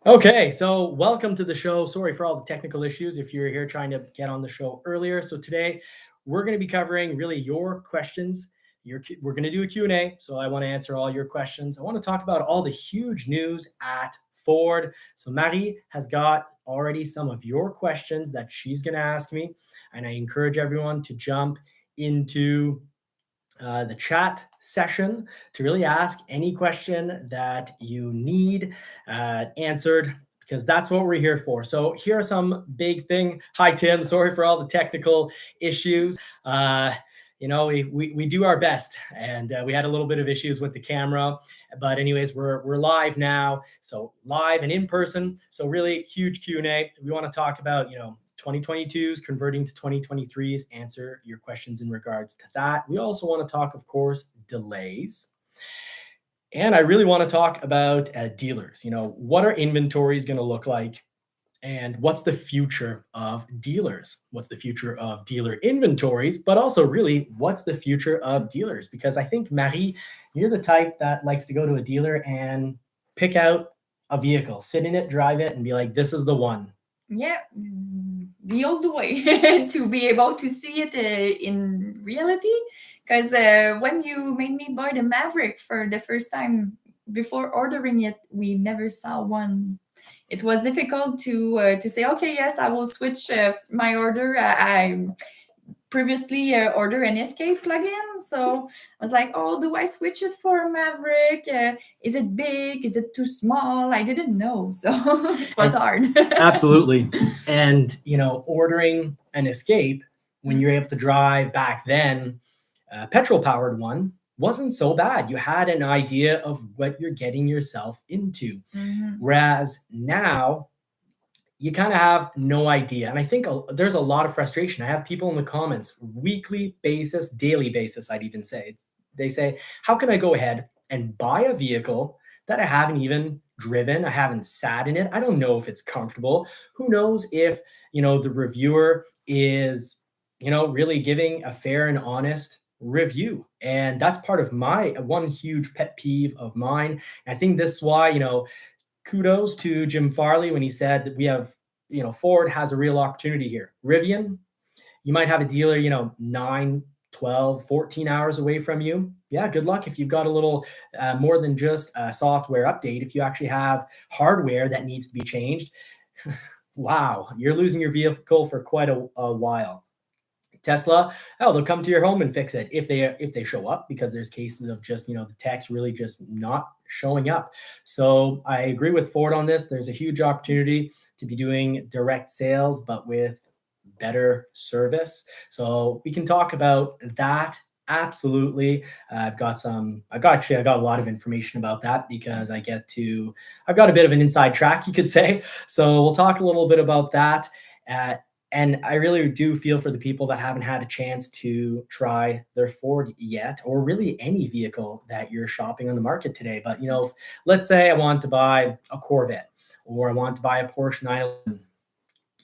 Okay, so welcome to the show. Sorry for all the technical issues if you're here trying to get on the show earlier. So today we're going to be covering really your questions. We're going to do a Q&A, so I want to answer all your questions. I want to talk about all the huge news at Ford. So Marie has got already some of your questions that she's going to ask me, and I encourage everyone to jump into the chat session to really ask any question that you need answered, because that's what we're here for. So here are some big thing. Hi Tim, sorry for all the technical issues. We do our best, and we had a little bit of issues with the camera, but anyways, we're live now, so live and in person. So really huge Q&A. We want to talk about 2022s converting to 2023s, answer your questions in regards to that. We also want to talk, of course, delays. And I really want to talk about dealers. What are inventories going to look like? And what's the future of dealers? What's the future of dealer inventories? But also, really, what's the future of dealers? Because I think, Marie, you're the type that likes to go to a dealer and pick out a vehicle, sit in it, drive it, and be like, this is the one. Yeah, the old way to be able to see it in reality. Because when you made me buy the Maverick for the first time, before ordering it, we never saw one. It was difficult to say, okay, yes, I will switch my order. I previously ordered an Escape plugin, so I was like, oh, do I switch it for a Maverick? Is it big? Is it too small? I didn't know, so it was hard. Absolutely. And ordering an Escape when you're able to drive back then, petrol powered one, wasn't so bad. You had an idea of what you're getting yourself into. Whereas now you kind of have no idea. And I think there's a lot of frustration. I have people in the comments, weekly basis, daily basis, I'd even say. They say, how can I go ahead and buy a vehicle that I haven't even driven? I haven't sat in it. I don't know if it's comfortable. Who knows if, the reviewer is, really giving a fair and honest review. And that's part of my one huge pet peeve of mine. And I think this is why, kudos to Jim Farley when he said that we have, Ford has a real opportunity here. Rivian, you might have a dealer, 9, 12, 14 hours away from you. Yeah, good luck if you've got a little more than just a software update. If you actually have hardware that needs to be changed, wow, you're losing your vehicle for quite a while. Tesla, they'll come to your home and fix it if they show up, because there's cases of just the techs really just not showing up. So I agree with Ford on this. There's a huge opportunity to be doing direct sales, but with better service. So we can talk about that. Absolutely. I've got a lot of information about that, because I've got a bit of an inside track, you could say. So we'll talk a little bit about that. And I really do feel for the people that haven't had a chance to try their Ford yet, or really any vehicle that you're shopping on the market today. But, let's say I want to buy a Corvette, or I want to buy a Porsche 911.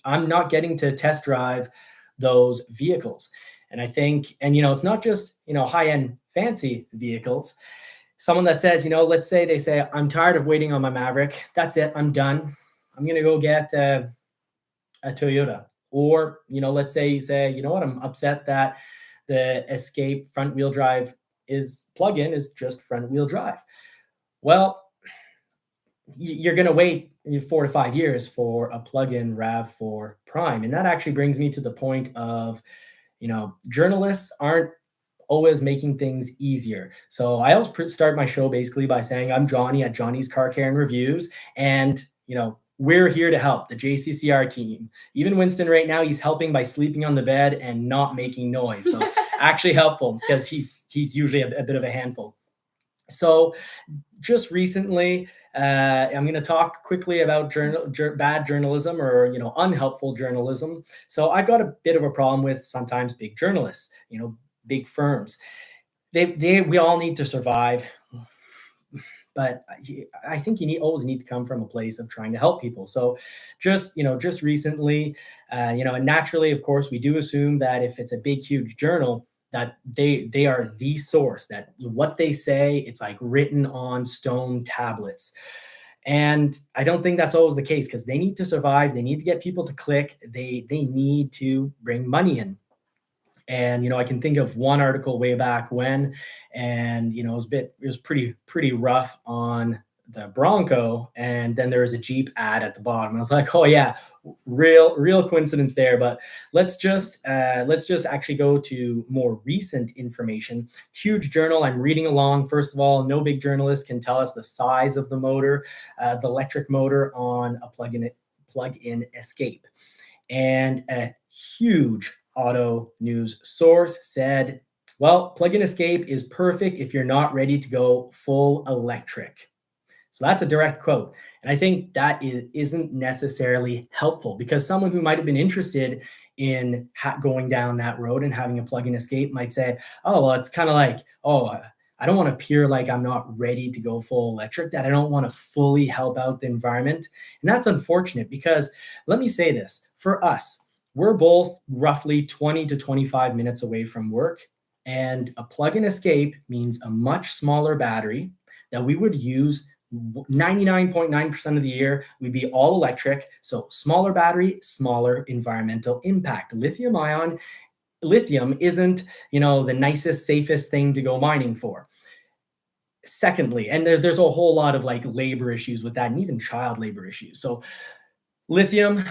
I'm not getting to test drive those vehicles. And I think, it's not just, high-end fancy vehicles. Someone that says, let's say they say, I'm tired of waiting on my Maverick. That's it. I'm done. I'm going to go get a Toyota. Or, let's say you say, you know what, I'm upset that the Escape front wheel drive plug-in is just front wheel drive. Well, you're going to wait 4 to 5 years for a plug-in RAV4 Prime. And that actually brings me to the point of, journalists aren't always making things easier. So I always start my show basically by saying I'm Johnny at Johnny's Car Care and Reviews. And, we're here to help, the JCCR team. Even Winston right now, he's helping by sleeping on the bed and not making noise. So actually helpful, because he's usually a bit of a handful. So just recently, I'm going to talk quickly about bad journalism, or, unhelpful journalism. So I've got a bit of a problem with sometimes big journalists, big firms. We all need to survive. But I think you always need to come from a place of trying to help people. So just recently, and naturally, of course, we do assume that if it's a big, huge journal, that they are the source, that what they say, it's like written on stone tablets. And I don't think that's always the case because they need to survive. They need to get people to click. They need to bring money in. And I can think of one article way back when, and it was pretty rough on the Bronco, and then there was a Jeep ad at the bottom. I was like, oh yeah, real coincidence there. But let's just actually go to more recent information. Huge journal. I'm reading along. First of all, no big journalist can tell us the size of the motor, the electric motor on a plug-in Escape, and a huge auto news source said, well, plug-in Escape is perfect if you're not ready to go full electric. So that's a direct quote. And I think that isn't necessarily helpful, because someone who might have been interested in going down that road and having a plug-in Escape might say, oh, well, it's kind of like, I don't want to appear like I'm not ready to go full electric, that I don't want to fully help out the environment. And that's unfortunate, because let me say this, for us, we're both roughly 20 to 25 minutes away from work, and a plug-in Escape means a much smaller battery that we would use 99.9% of the year. We'd be all electric, so smaller battery, smaller environmental impact. Lithium isn't, the nicest, safest thing to go mining for. Secondly, and there's a whole lot of like labor issues with that, and even child labor issues. So lithium,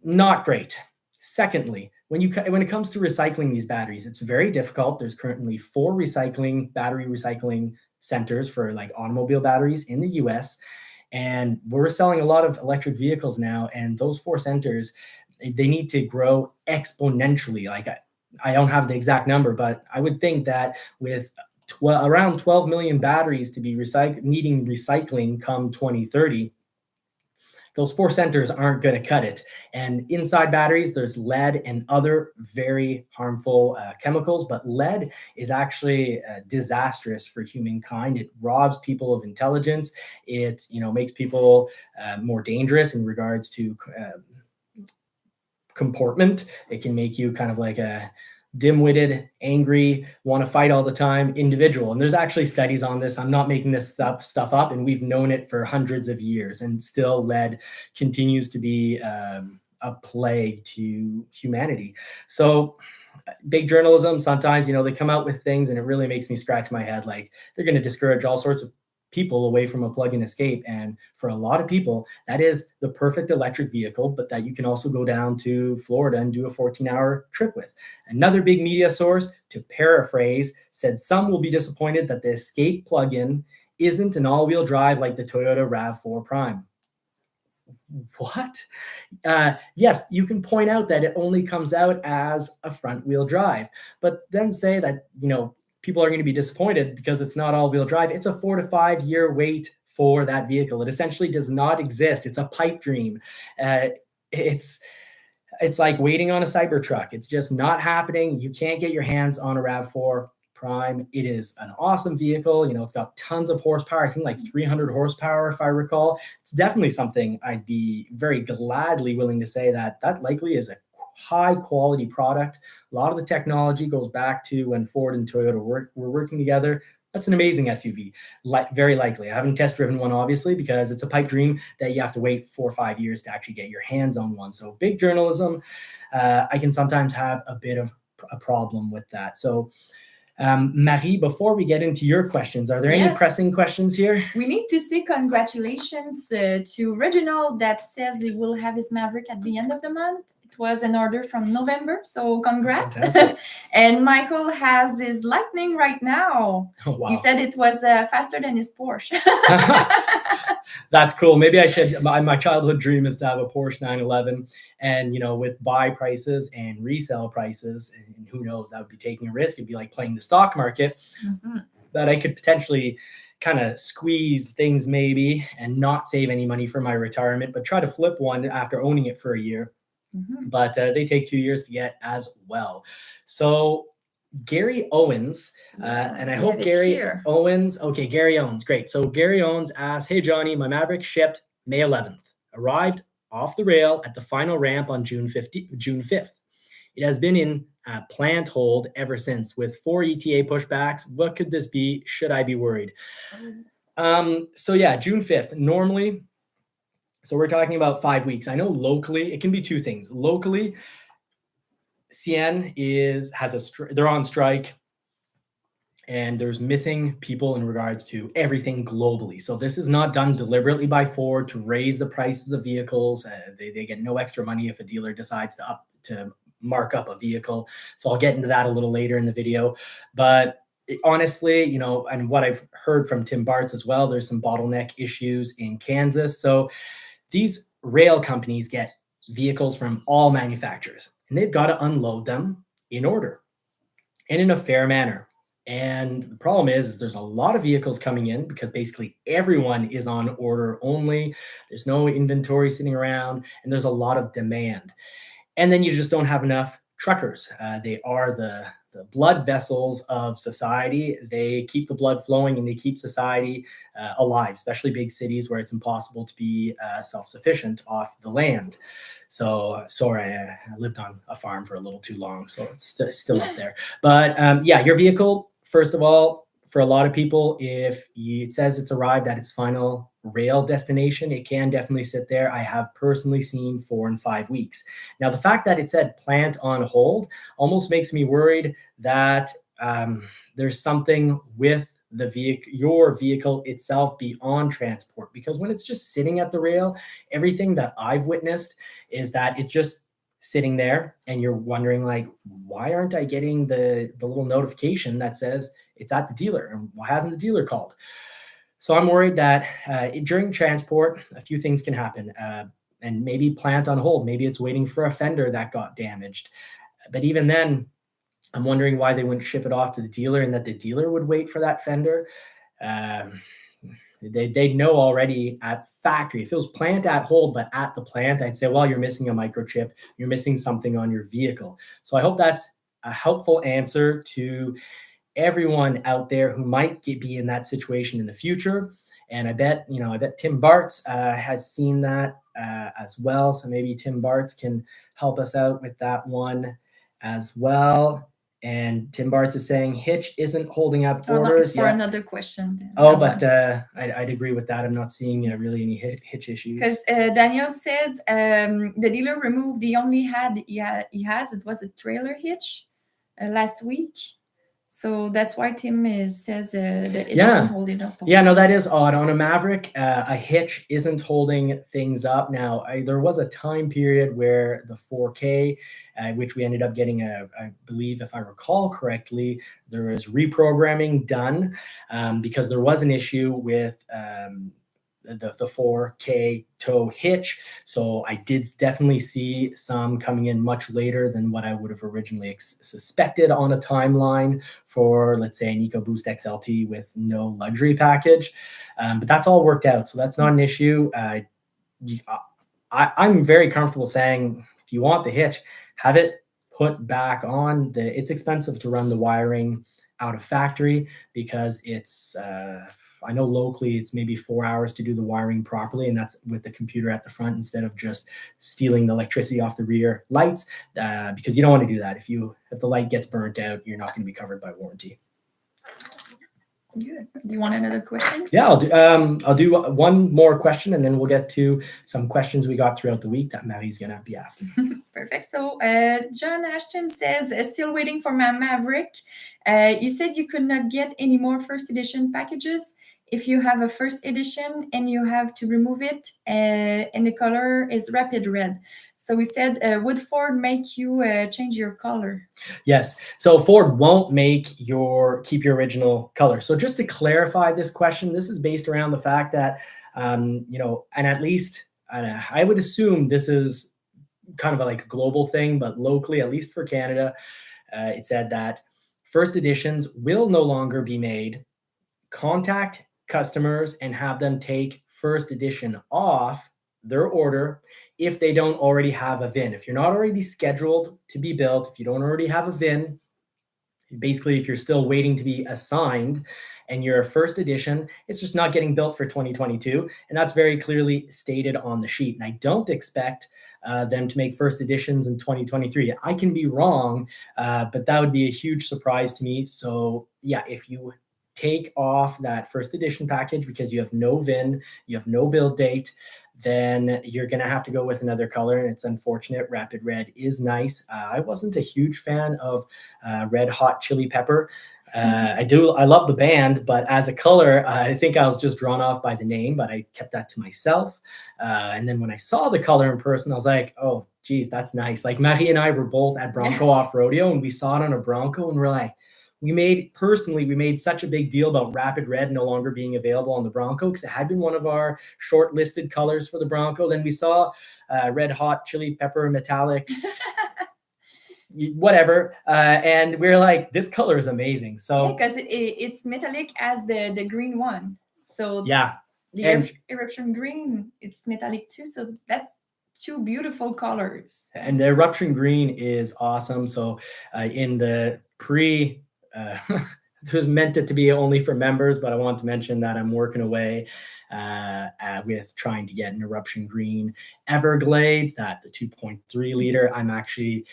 not great. Secondly, when it comes to recycling these batteries, it's very difficult. There's currently 4 battery recycling centers for like automobile batteries in the US. And we're selling a lot of electric vehicles now, and those 4 centers, they need to grow exponentially. Like I don't have the exact number, but I would think that with around 12 million batteries to be needing recycling come 2030, those 4 centers aren't going to cut it. And inside batteries, there's lead and other very harmful chemicals, but lead is actually disastrous for humankind. It robs people of intelligence. It makes people more dangerous in regards to comportment. It can make you kind of like a dim-witted, angry, want to fight all the time individual. And there's actually studies on this. I'm not making this stuff up, and we've known it for hundreds of years, and still lead continues to be a plague to humanity. So big journalism, sometimes, they come out with things and it really makes me scratch my head. Like, they're going to discourage all sorts of people away from a plug-in Escape. And for a lot of people, that is the perfect electric vehicle, but that you can also go down to Florida and do a 14-hour trip with. Another big media source, to paraphrase, said some will be disappointed that the Escape plug-in isn't an all-wheel drive like the Toyota RAV4 Prime. What? Yes, you can point out that it only comes out as a front-wheel drive, but then say that, people are going to be disappointed because it's not all-wheel drive. It's a 4 to 5 year wait for that vehicle. It essentially does not exist. It's a pipe dream. It's like waiting on a Cybertruck. It's just not happening. You can't get your hands on a RAV4 Prime. It is an awesome vehicle. It's got tons of horsepower. I think like 300 horsepower, if I recall. It's definitely something I'd be very gladly willing to say that likely is a high quality product. A lot of the technology goes back to when Ford and Toyota were working together. That's an amazing SUV, very likely. I haven't test driven one, obviously, because it's a pipe dream that you have to wait 4 or 5 years to actually get your hands on one. So big journalism, I can sometimes have a bit of a problem with that. So Marie, before we get into your questions, are there any pressing questions here? We need to say congratulations to Reginald, that says he will have his Maverick at the end of the month. It was an order from November, so congrats. And Michael has his Lightning right now. Oh, wow. He said it was faster than his Porsche. That's cool. Maybe I should. My childhood dream is to have a Porsche 911, and with buy prices and resale prices, and who knows, that would be taking a risk. It'd be like playing the stock market. Mm-hmm. But I could potentially kind of squeeze things maybe and not save any money for my retirement, but try to flip one after owning it for a year. Mm-hmm. But they take 2 years to get as well. So Gary Owens, and I hope Gary Owens, okay, Gary Owens, great. So Gary Owens asks, hey, Johnny, my Maverick shipped May 11th, arrived off the rail at the final ramp on June 5th. It has been in plant hold ever since with 4 ETA pushbacks. What could this be? Should I be worried? So yeah, June 5th. Normally, So we're talking about 5 weeks. I know locally it can be two things. Locally, CN they're on strike, and there's missing people in regards to everything globally. So this is not done deliberately by Ford to raise the prices of vehicles. They get no extra money if a dealer decides to mark up a vehicle. So I'll get into that a little later in the video. But honestly, and what I've heard from Tim Bartz as well, there's some bottleneck issues in Kansas. So these rail companies get vehicles from all manufacturers, and they've got to unload them in order and in a fair manner. And the problem is there's a lot of vehicles coming in because basically everyone is on order only. There's no inventory sitting around, and there's a lot of demand. And then you just don't have enough truckers. They are the blood vessels of society. They keep the blood flowing, and they keep society alive, especially big cities where it's impossible to be self-sufficient off the land. So sorry, I lived on a farm for a little too long, so it's still up there. But your vehicle, first of all, for a lot of people, if it says it's arrived at its final rail destination, it can definitely sit there. I have personally seen 4 and 5 weeks. Now, the fact that it said plant on hold almost makes me worried that there's something with your vehicle itself beyond transport, because when it's just sitting at the rail, everything that I've witnessed is that it's just sitting there, and you're wondering, like, why aren't I getting the little notification that says it's at the dealer, and why hasn't the dealer called? So I'm worried that during transport, a few things can happen, and maybe plant on hold. Maybe it's waiting for a fender that got damaged. But even then, I'm wondering why they wouldn't ship it off to the dealer, and that the dealer would wait for that fender. They'd know already at factory. If it was plant at hold, but at the plant, I'd say, well, you're missing a microchip. You're missing something on your vehicle. So I hope that's a helpful answer to everyone out there who might be in that situation in the future. And I bet Tim Bartz has seen that as well. So maybe Tim Bartz can help us out with that one as well. And Tim Bartz is saying hitch isn't holding up orders. For another question. But I'd agree with that. I'm not seeing really any hitch issues. Because Daniel says the dealer removed the only it was a trailer hitch last week. So that's why Tim says that it doesn't hold it up. Yeah, no, that is odd. On a Maverick, a hitch isn't holding things up. Now, there was a time period where the 4K, which we ended up getting, I believe, if I recall correctly, there was reprogramming done because there was an issue with the 4K tow hitch. So I did definitely see some coming in much later than what I would have originally suspected on a timeline for, let's say, an EcoBoost XLT with no luxury package. But that's all worked out. So that's not an issue. I'm very comfortable saying, if you want the hitch, have it put back on. It's expensive to run the wiring out of factory because it's I know locally it's maybe 4 hours to do the wiring properly, and that's with the computer at the front instead of just stealing the electricity off the rear lights, because you don't want to do that. If the light gets burnt out, you're not going to be covered by warranty. Good. Do you want another question? Yeah, I'll do one more question, and then we'll get to some questions we got throughout the week that Mavi's going to be asking. Perfect. So John Ashton says, still waiting for my Maverick. You said you could not get any more first edition packages if you have a first edition and you have to remove it, and the color is rapid red. So we said, would Ford make you change your color? Yes. So Ford won't keep your original color. So just to clarify this question, this is based around the fact that, and at least I would assume this is kind of a global thing, but locally, at least for Canada, it said that first editions will no longer be made. Contact customers and have them take first edition off their order if they don't already have a VIN. If you're not already scheduled to be built, if you don't already have a VIN, basically if you're still waiting to be assigned and you're a first edition, it's just not getting built for 2022. And that's very clearly stated on the sheet. And I don't expect them to make first editions in 2023. I can be wrong, but that would be a huge surprise to me. So yeah, if you take off that first edition package because you have no VIN, you have no build date, then you're going to have to go with another color. And it's unfortunate. Rapid Red is nice. I wasn't a huge fan of Red Hot Chili Pepper. I love the band, but as a color, I think I was just drawn off by the name, but I kept that to myself. And then when I saw the color in person, I was like, oh, geez, that's nice. Like Marie and I were both at Bronco Off Rodeo, and we saw it on a Bronco, and we're like, we made such a big deal about Rapid Red no longer being available on the Bronco because it had been one of our shortlisted colors for the Bronco. Then we saw Red Hot Chili Pepper Metallic, whatever, and we're like, this color is amazing. So because it's metallic as the green one. So yeah, the eruption green, it's metallic too. So that's two beautiful colors. And the eruption green is awesome. So in the it was meant it to be only for members, but I want to mention that I'm working away with trying to get an eruption green Everglades, the 2.3 liter. I'm actually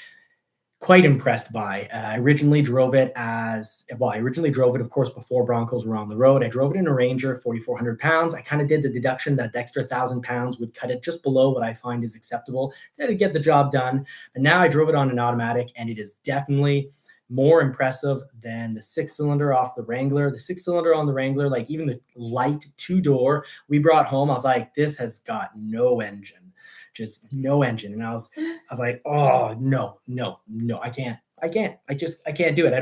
quite impressed by. I originally drove it, of course, before Broncos were on the road. I drove it in a Ranger, 4,400 pounds. I kind of did the deduction that the extra 1,000 pounds would cut it just below what I find is acceptable to get the job done. But now I drove it on an automatic, and it is definitely more impressive than the 6-cylinder off the Wrangler. The 6-cylinder on the Wrangler, like even the light 2-door we brought home, I was like, this has got no engine, just no engine. And I was like, oh, no, I can't do it.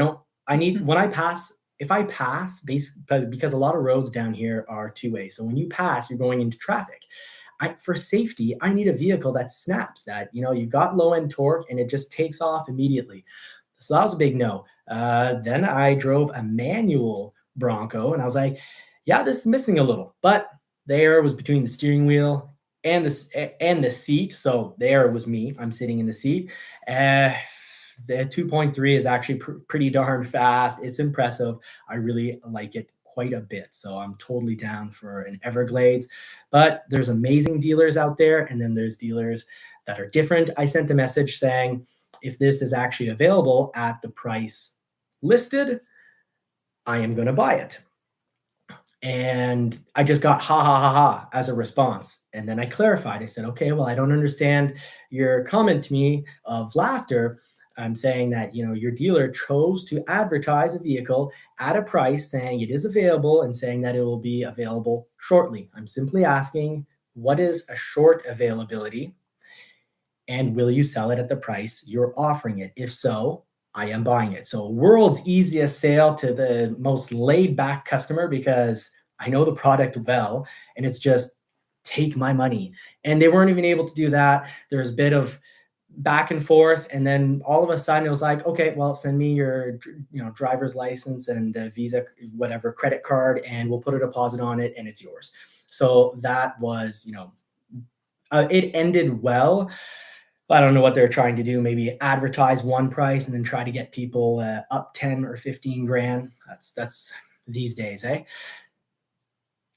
If I pass, because a lot of roads down here are two-way. So when you pass, you're going into traffic. For safety, I need a vehicle that snaps, that, you've got low end torque and it just takes off immediately. So that was a big no. Then I drove a manual Bronco, and I was like, yeah, this is missing a little. But the air was between the steering wheel and the seat. So the air was me. I'm sitting in the seat. The 2.3 is actually pretty darn fast. It's impressive. I really like it quite a bit. So I'm totally down for an Everglades. But there's amazing dealers out there, and then there's dealers that are different. I sent a message saying, if this is actually available at the price listed, I am going to buy it. And I just got ha as a response. And then I clarified. I said, okay, well, I don't understand your comment to me of laughter. I'm saying that, your dealer chose to advertise a vehicle at a price saying it is available and saying that it will be available shortly. I'm simply asking, what is a short availability? And will you sell it at the price you're offering it? If so, I am buying it. So world's easiest sale to the most laid back customer, because I know the product well, and it's just take my money. And they weren't even able to do that. There was a bit of back and forth. And then all of a sudden it was like, okay, well, send me your driver's license and Visa, whatever, credit card, and we'll put a deposit on it and it's yours. So that was, it ended well. I don't know what they're trying to do. Maybe advertise one price and then try to get people up 10 or 15 grand. That's these days, eh?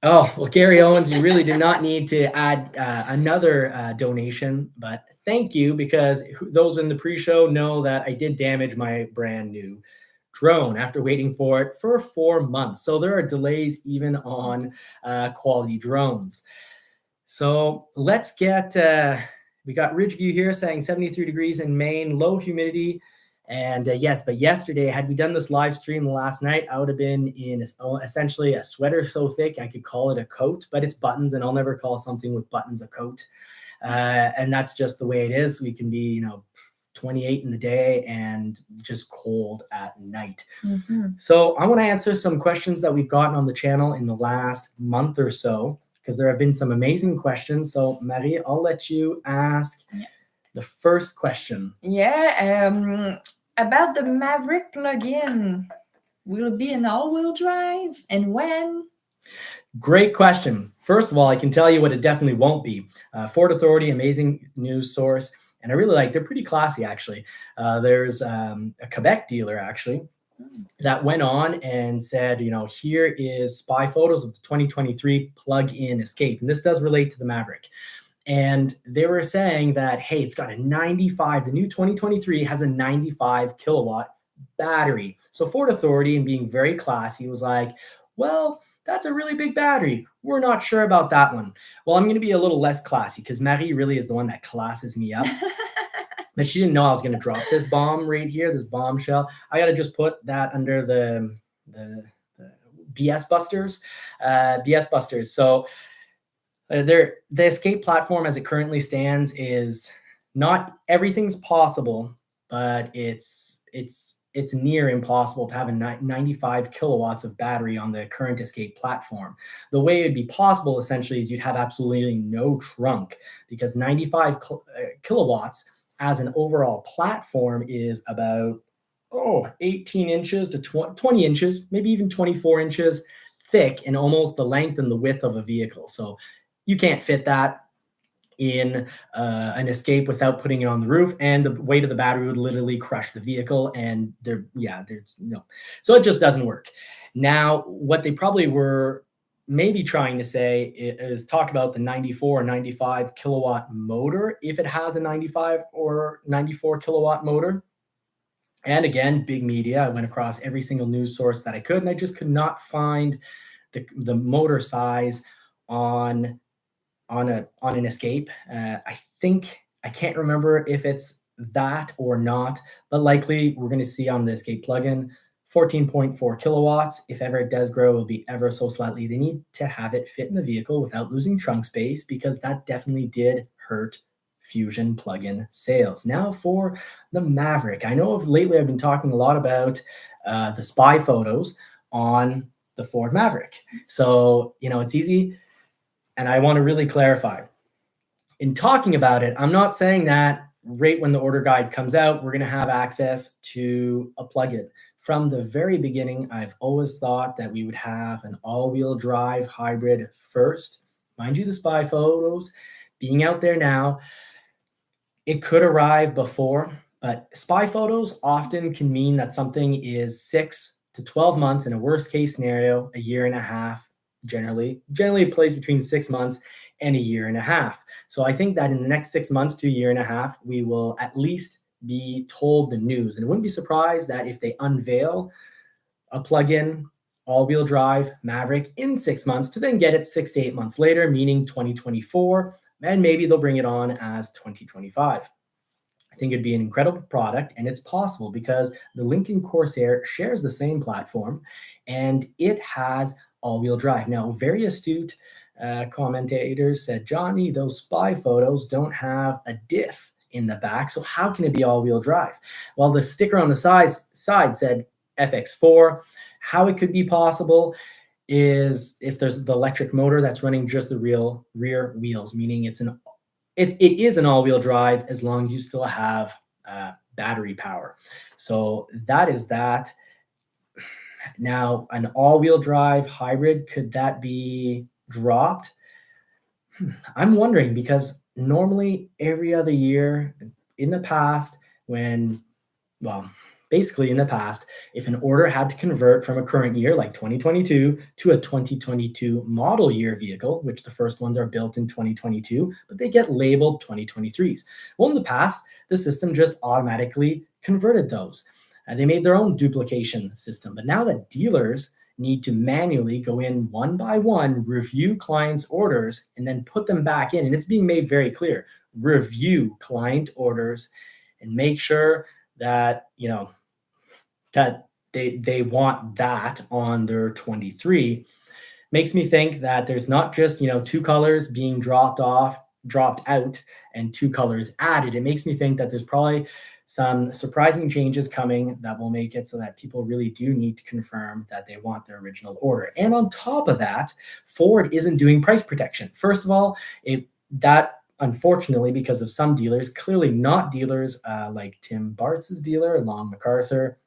Oh, well, Gary Owens, you really did not need to add another donation, but thank you, because those in the pre-show know that I did damage my brand new drone after waiting for it for 4 months. So there are delays even on quality drones. So let's get... we got Ridgeview here saying 73 degrees in Maine, low humidity. And yes, but yesterday, had we done this live stream last night, I would have been in essentially a sweater so thick I could call it a coat, but it's buttons, and I'll never call something with buttons a coat. And that's just the way it is. We can be, 28 in the day and just cold at night. Mm-hmm. So I want to answer some questions that we've gotten on the channel in the last month or so, because there have been some amazing questions. So Marie, I'll let you ask the first question. Yeah, about the Maverick plug-in. Will it be an all-wheel drive, and when? Great question. First of all, I can tell you what it definitely won't be. Ford Authority, amazing news source. And I really they're pretty classy, actually. There's a Quebec dealer, actually, that went on and said, here is spy photos of the 2023 plug-in Escape. And this does relate to the Maverick. And they were saying that, hey, it's got a 95, the new 2023 has a 95 kilowatt battery. So Ford Authority, and being very classy, was like, well, that's a really big battery. We're not sure about that one. Well, I'm going to be a little less classy because Marie really is the one that classes me up. But she didn't know I was going to drop this bomb right here, this bombshell. I got to just put that under the BS busters. BS busters. So the escape platform as it currently stands is not everything's possible, but it's near impossible to have a 95 kilowatts of battery on the current escape platform. The way it'd be possible essentially is you'd have absolutely no trunk, because 95 kilowatts as an overall platform is about 18 inches to 20 inches, maybe even 24 inches thick, and almost the length and the width of a vehicle. So you can't fit that in an escape without putting it on the roof, and the weight of the battery would literally crush the vehicle, and there's no, so it just doesn't work. Now, what they probably were maybe trying to say is talk about the 94 or 95 kilowatt motor, if it has a 95 or 94 kilowatt motor. And again, big media, I went across every single news source that I could, and I just could not find the motor size on an escape. I think, I can't remember if it's that or not, but likely we're going to see on the escape plugin 14.4 kilowatts. If ever it does grow, it'll be ever so slightly. They need to have it fit in the vehicle without losing trunk space, because that definitely did hurt Fusion plugin sales. Now for the Maverick. I know lately I've been talking a lot about the spy photos on the Ford Maverick. So, it's easy. And I want to really clarify. In talking about it, I'm not saying that right when the order guide comes out, we're going to have access to a plugin. From the very beginning, I've always thought that we would have an all-wheel drive hybrid first. Mind you, the spy photos being out there now, it could arrive before, but spy photos often can mean that something is 6 to 12 months, in a worst case scenario, a year and a half. Generally it plays between 6 months and a year and a half. So I think that in the next 6 months to a year and a half, we will at least be told the news. And I wouldn't be surprised that if they unveil a plug-in all-wheel drive Maverick in 6 months, to then get it 6 to 8 months later, meaning 2024, and maybe they'll bring it on as 2025. I think it'd be an incredible product, and it's possible because the Lincoln Corsair shares the same platform, and it has all-wheel drive. Now, very astute commentators said, Johnny, those spy photos don't have a diff in the back, so how can it be all-wheel drive? Well, the sticker on the side said FX4. How it could be possible is if there's the electric motor that's running just the rear wheels, meaning it is an all-wheel drive as long as you still have battery power. So that is that. Now, an all-wheel drive hybrid, could that be dropped? I'm wondering, because normally every other year in the past, basically in the past, if an order had to convert from a current year like 2022 to a 2022 model year vehicle, which the first ones are built in 2022, but they get labeled 2023s. Well, in the past, the system just automatically converted those. They made their own duplication system. But now that dealers need to manually go in one by one, review clients' orders, and then put them back in, and it's being made very clear, review client orders and make sure that, that they want that on their 23, makes me think that there's not just, 2 colors being dropped out and 2 colors added. It makes me think that there's probably some surprising changes coming that will make it so that people really do need to confirm that they want their original order. And on top of that, Ford isn't doing price protection. First of all, that unfortunately, because of some dealers, clearly not dealers like Tim Bartz's dealer, Long MacArthur,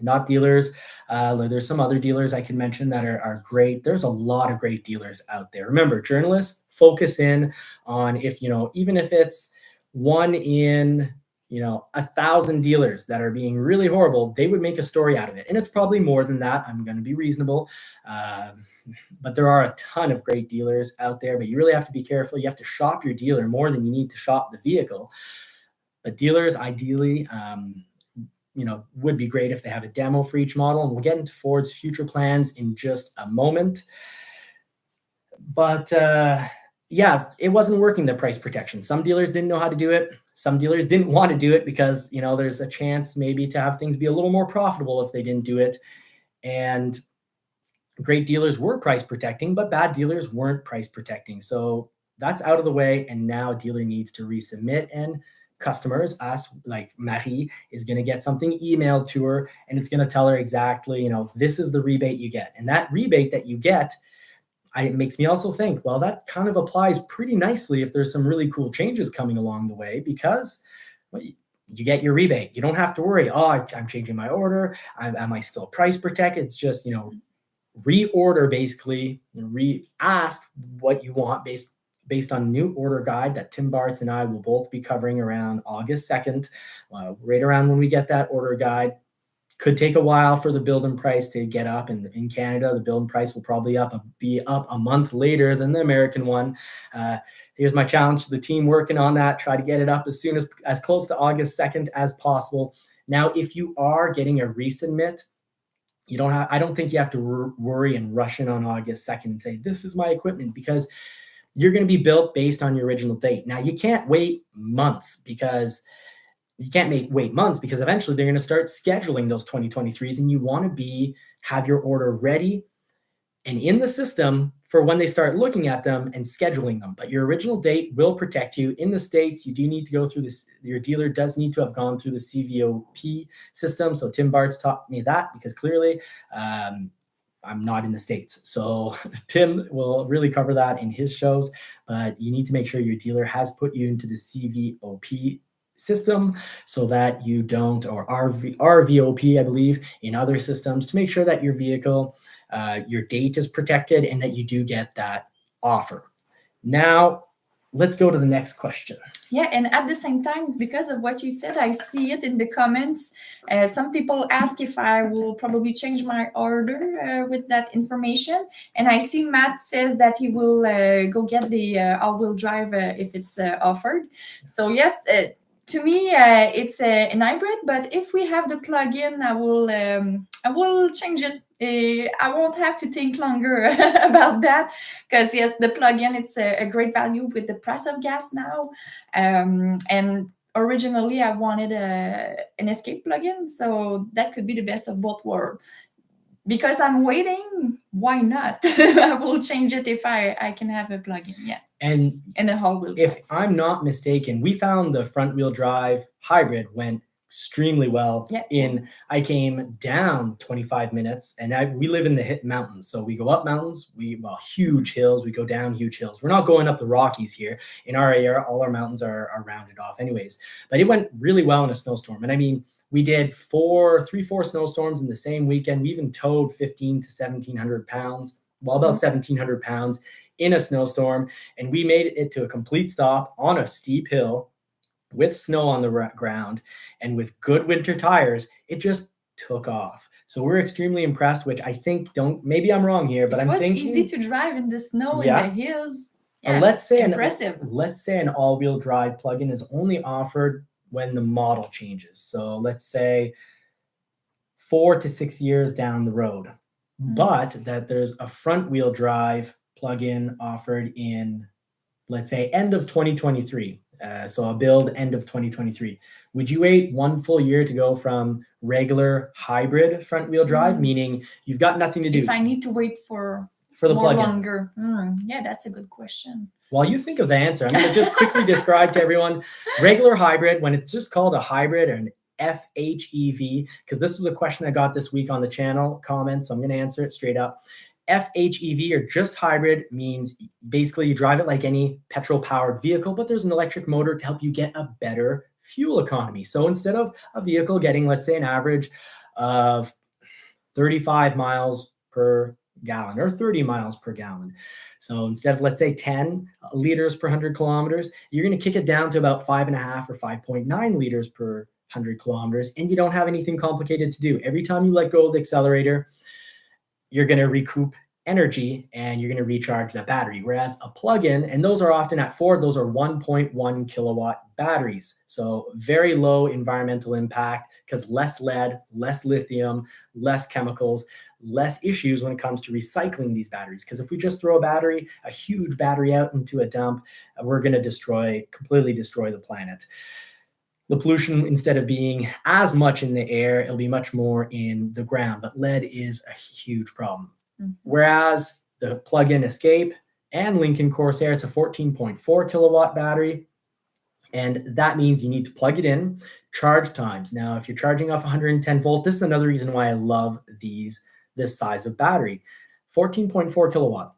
not dealers. There's some other dealers I can mention that are great. There's a lot of great dealers out there. Remember, journalists focus in on even if it's one in 1,000 dealers that are being really horrible, they would make a story out of it. And it's probably more than that. I'm going to be reasonable. But there are a ton of great dealers out there, but you really have to be careful. You have to shop your dealer more than you need to shop the vehicle. But dealers, ideally, would be great if they have a demo for each model, and we'll get into Ford's future plans in just a moment. But yeah, it wasn't working, the price protection. Some dealers didn't know how to do it. Some dealers didn't want to do it because, there's a chance maybe to have things be a little more profitable if they didn't do it. And great dealers were price protecting, but bad dealers weren't price protecting. So that's out of the way. And now dealer needs to resubmit, and customers, us, like Marie, is going to get something emailed to her, and it's going to tell her exactly, this is the rebate you get. And that rebate that you get, it makes me also think, well, that kind of applies pretty nicely if there's some really cool changes coming along the way, because you get your rebate. You don't have to worry, I'm changing my order. Am I still price protected? It's just, reorder, basically, ask what you want based on new order guide that Tim Bartz and I will both be covering around August 2nd, right around when we get that order guide. Could take a while for the build-in price to get up, and in Canada, the build-in price will probably be up a month later than the American one. Here's my challenge to the team working on that: try to get it up as close to August 2nd as possible. Now, if you are getting a resubmit, I don't think you have to worry and rush in on August 2nd and say, this is my equipment, because you're going to be built based on your original date. Now, you can't wait months because eventually they're going to start scheduling those 2023s, and you want to have your order ready and in the system for when they start looking at them and scheduling them. But your original date will protect you. In the States, you do need to go through this. Your dealer does need to have gone through the CVOP system. So Tim Bartz taught me that, because clearly I'm not in the States. So Tim will really cover that in his shows, but you need to make sure your dealer has put you into the CVOP system so that you don't, or RVOP, I believe, in other systems, to make sure that your vehicle, your date is protected and that you do get that offer. Now, let's go to the next question. Yeah, and at the same time, because of what you said, I see it in the comments. Some people ask if I will probably change my order with that information. And I see Matt says that he will go get the all-wheel drive if it's offered. So yes, to me, it's an hybrid. But if we have the plug-in, I will change it. I won't have to think longer about that, because yes, the plug-in, it's a great value with the price of gas now. And originally I wanted an Escape plug-in, so that could be the best of both worlds. Because I'm waiting, why not? I will change it if I can have a plug-in, yeah. And a whole-wheel drive. If I'm not mistaken, we found the front-wheel drive hybrid went extremely well. Yeah. I came down 25 minutes, and we live in the mountains. So we go up mountains, huge hills, we go down huge hills. We're not going up the Rockies here. In our area, all our mountains are rounded off anyways. But it went really well in a snowstorm. And I mean, we did 4 snowstorms in the same weekend. We even towed 1,500 to 1,700 pounds, about 1,700 pounds in a snowstorm. And we made it to a complete stop on a steep hill with snow on the ground and with good winter tires. It just took off. So we're extremely impressed, which I think maybe I'm wrong here, but I'm thinking it was easy to drive in the snow in the hills. Yeah, let's say impressive. Let's say an all-wheel drive plug-in is only offered when the model changes. So let's say 4 to 6 years down the road, but that there's a front-wheel drive plug-in offered in, let's say, end of 2023. So a build end of 2023. Would you wait 1 full year to go from regular hybrid front-wheel drive, meaning you've got nothing to do? If I need to wait for the more plug-in longer. Yeah, that's a good question. While you think of the answer, I'm going to just quickly describe to everyone regular hybrid, when it's just called a hybrid or an FHEV, because this was a question I got this week on the channel comments, so I'm going to answer it straight up. FHEV, or just hybrid, means basically you drive it like any petrol-powered vehicle, but there's an electric motor to help you get a better fuel economy. So instead of a vehicle getting, let's say, an average of 35 miles per gallon or 30 miles per gallon, so instead of, let's say, 10 liters per 100 kilometers, you're going to kick it down to about 5.5 or 5.9 liters per 100 kilometers, and you don't have anything complicated to do. Every time you let go of the accelerator, you're going to recoup energy and you're going to recharge that battery. Whereas a plug-in, and those are often at Ford, those are 1.1 kilowatt batteries. So very low environmental impact because less lead, less lithium, less chemicals, less issues when it comes to recycling these batteries. Because if we just throw a huge battery out into a dump, we're going to completely destroy the planet. The pollution, instead of being as much in the air, it'll be much more in the ground. But lead is a huge problem. Mm-hmm. Whereas the plug-in Escape and Lincoln Corsair, it's a 14.4 kilowatt battery. And that means you need to plug it in. Charge times. Now, if you're charging off 110 volt, this is another reason why I love this size of battery. 14.4 kilowatt.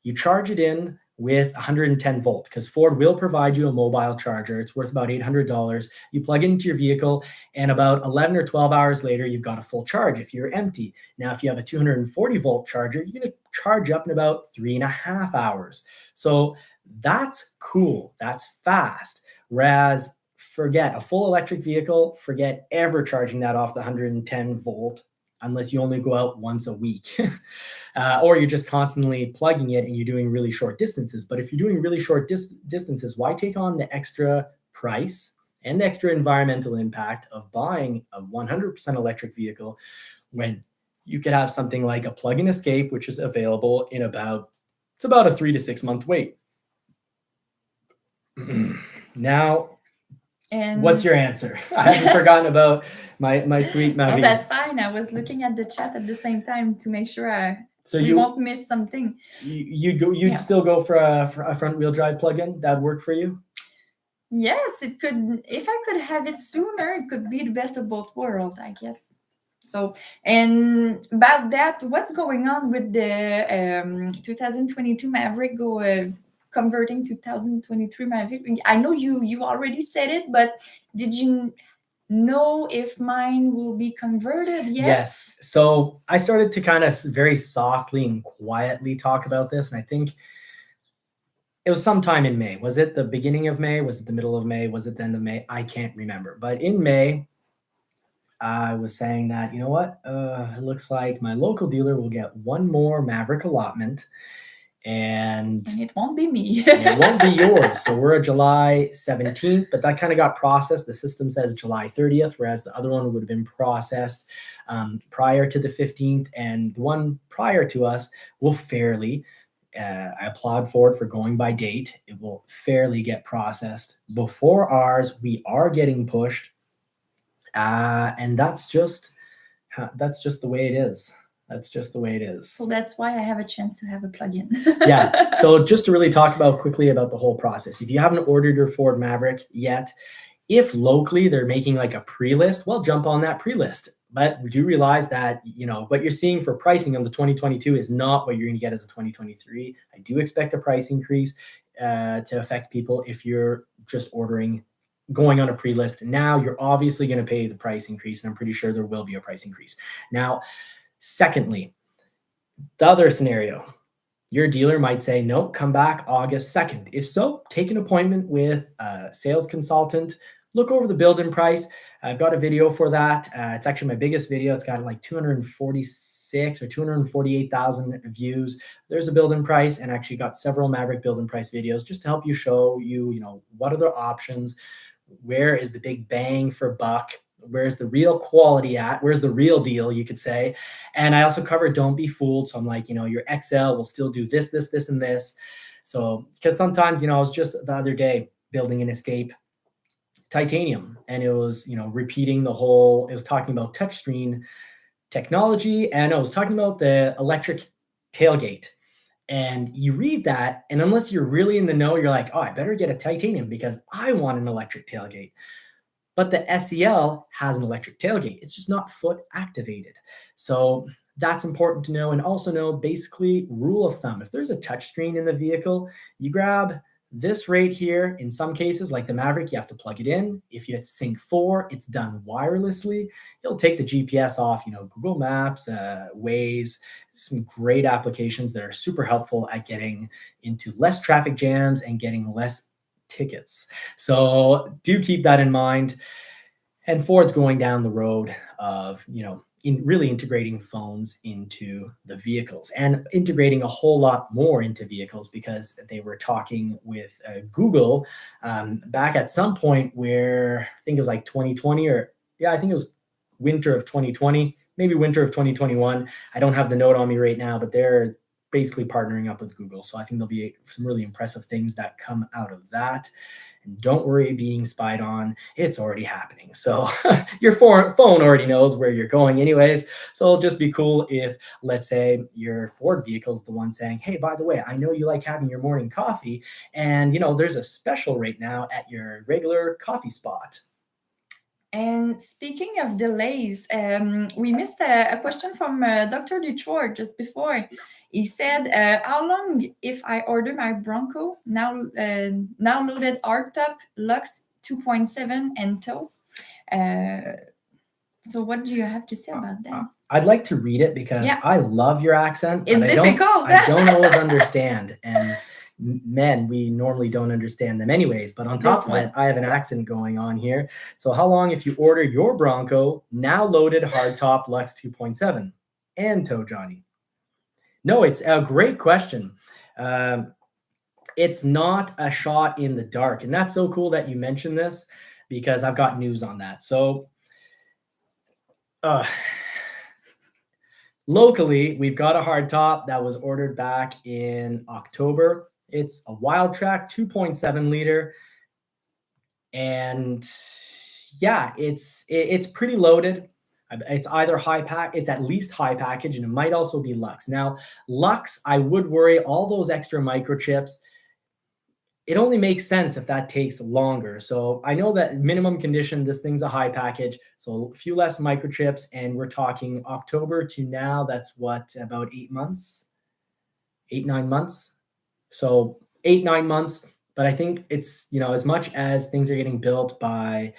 You charge it in with 110 volt because Ford will provide you a mobile charger. It's worth about $800. You plug it into your vehicle and about 11 or 12 hours later, you've got a full charge if you're empty. Now, if you have a 240 volt charger, you're going to charge up in about 3.5 hours. So that's cool. That's fast. Whereas forget a full electric vehicle, forget ever charging that off the 110 volt unless you only go out once a week. Or you're just constantly plugging it and you're doing really short distances. But if you're doing really short distances, why take on the extra price and the extra environmental impact of buying a 100% electric vehicle when you could have something like a plug-in Escape, which is available in about a 3 to 6 month wait. Now, and what's your answer? I haven't forgotten about my sweet Mavi. Oh, that's fine. I was looking at the chat at the same time to make sure you won't miss something. You'd still go for a front wheel drive plug-in? That'd work for you? Yes, it could. If I could have it sooner, it could be the best of both worlds, I guess. So, and about that, what's going on with the 2022 Maverick converting 2023 Maverick? I know you already said it, but did you know if mine will be converted yet? Yes. So I started to kind of very softly and quietly talk about this, and I think it was sometime in May. Was it the beginning of May? Was it the middle of May? Was it the end of May? I can't remember. But in May, I was saying that, you know what? It looks like my local dealer will get one more Maverick allotment. And it won't be me. It won't be yours. So we're at July 17th, but that kind of got processed. The system says July 30th, whereas the other one would have been processed prior to the 15th. And the one prior to us will fairly, I applaud Ford for going by date. It will fairly get processed before ours. We are getting pushed. And that's just the way it is. That's just the way it is. So that's why I have a chance to have a plug-in. Yeah. So just to really talk quickly about the whole process. If you haven't ordered your Ford Maverick yet, if locally they're making like a pre-list, well, jump on that pre-list. But we do realize that, what you're seeing for pricing on the 2022 is not what you're going to get as a 2023. I do expect a price increase to affect people if you're just going on a pre-list. Now you're obviously going to pay the price increase, and I'm pretty sure there will be a price increase. Now, secondly, the other scenario, your dealer might say, nope, come back August 2nd. If so, take an appointment with a sales consultant, look over the build-in price. I've got a video for that. It's actually my biggest video. It's got like 246 or 248,000 views. There's a build-in price, and actually got several Maverick build-in price videos just to help you show you, what are the options, where is the big bang for buck, where's the real quality at, where's the real deal, you could say. And I also cover don't be fooled. So I'm like, your XL will still do this, and this. So, because sometimes, I was just the other day building an Escape titanium, and it was, repeating it was talking about touchscreen technology, and I was talking about the electric tailgate. And you read that, and unless you're really in the know, you're like, oh, I better get a titanium because I want an electric tailgate. But the SEL has an electric tailgate. It's just not foot activated. So that's important to know. And also know, basically, rule of thumb. If there's a touchscreen in the vehicle, you grab this right here. In some cases, like the Maverick, you have to plug it in. If you hit Sync 4, it's done wirelessly. It'll take the GPS off, Google Maps, Waze, some great applications that are super helpful at getting into less traffic jams and getting less tickets. So do keep that in mind. And Ford's going down the road of, really integrating phones into the vehicles and integrating a whole lot more into vehicles, because they were talking with Google back at some point where I think it was like 2020, or yeah, I think it was winter of 2020, maybe winter of 2021. I don't have the note on me right now, but they're basically partnering up with Google. So I think there'll be some really impressive things that come out of that. And don't worry being spied on, it's already happening. So your phone already knows where you're going anyways. So it'll just be cool if, let's say, your Ford vehicle is the one saying, hey, by the way, I know you like having your morning coffee, and there's a special right now at your regular coffee spot. And speaking of delays, we missed a question from Dr. Detroit just before. He said, how long if I order my Bronco, now loaded hardtop, Lux 2.7 and tow? So what do you have to say about that? I'd like to read it because I love your accent. It's difficult. I don't always understand. And men, we normally don't understand them anyways. But on top of it, I have an accent going on here. So how long if you order your Bronco, now loaded hardtop Lux 2.7 and tow, Johnny? No, it's a great question. It's not a shot in the dark. And that's so cool that you mentioned this, because I've got news on that. So locally, we've got a hardtop that was ordered back in October. It's a Wildtrak 2.7 liter. And yeah, it's pretty loaded. It's either it's at least high package, and it might also be Lux. Now, Lux, I would worry all those extra microchips. It only makes sense if that takes longer. So I know that minimum condition, this thing's a high package, so a few less microchips, and we're talking October to now, that's what, about 8 months? 8-9 months? So 8-9 months, but I think it's, as much as things are getting built by,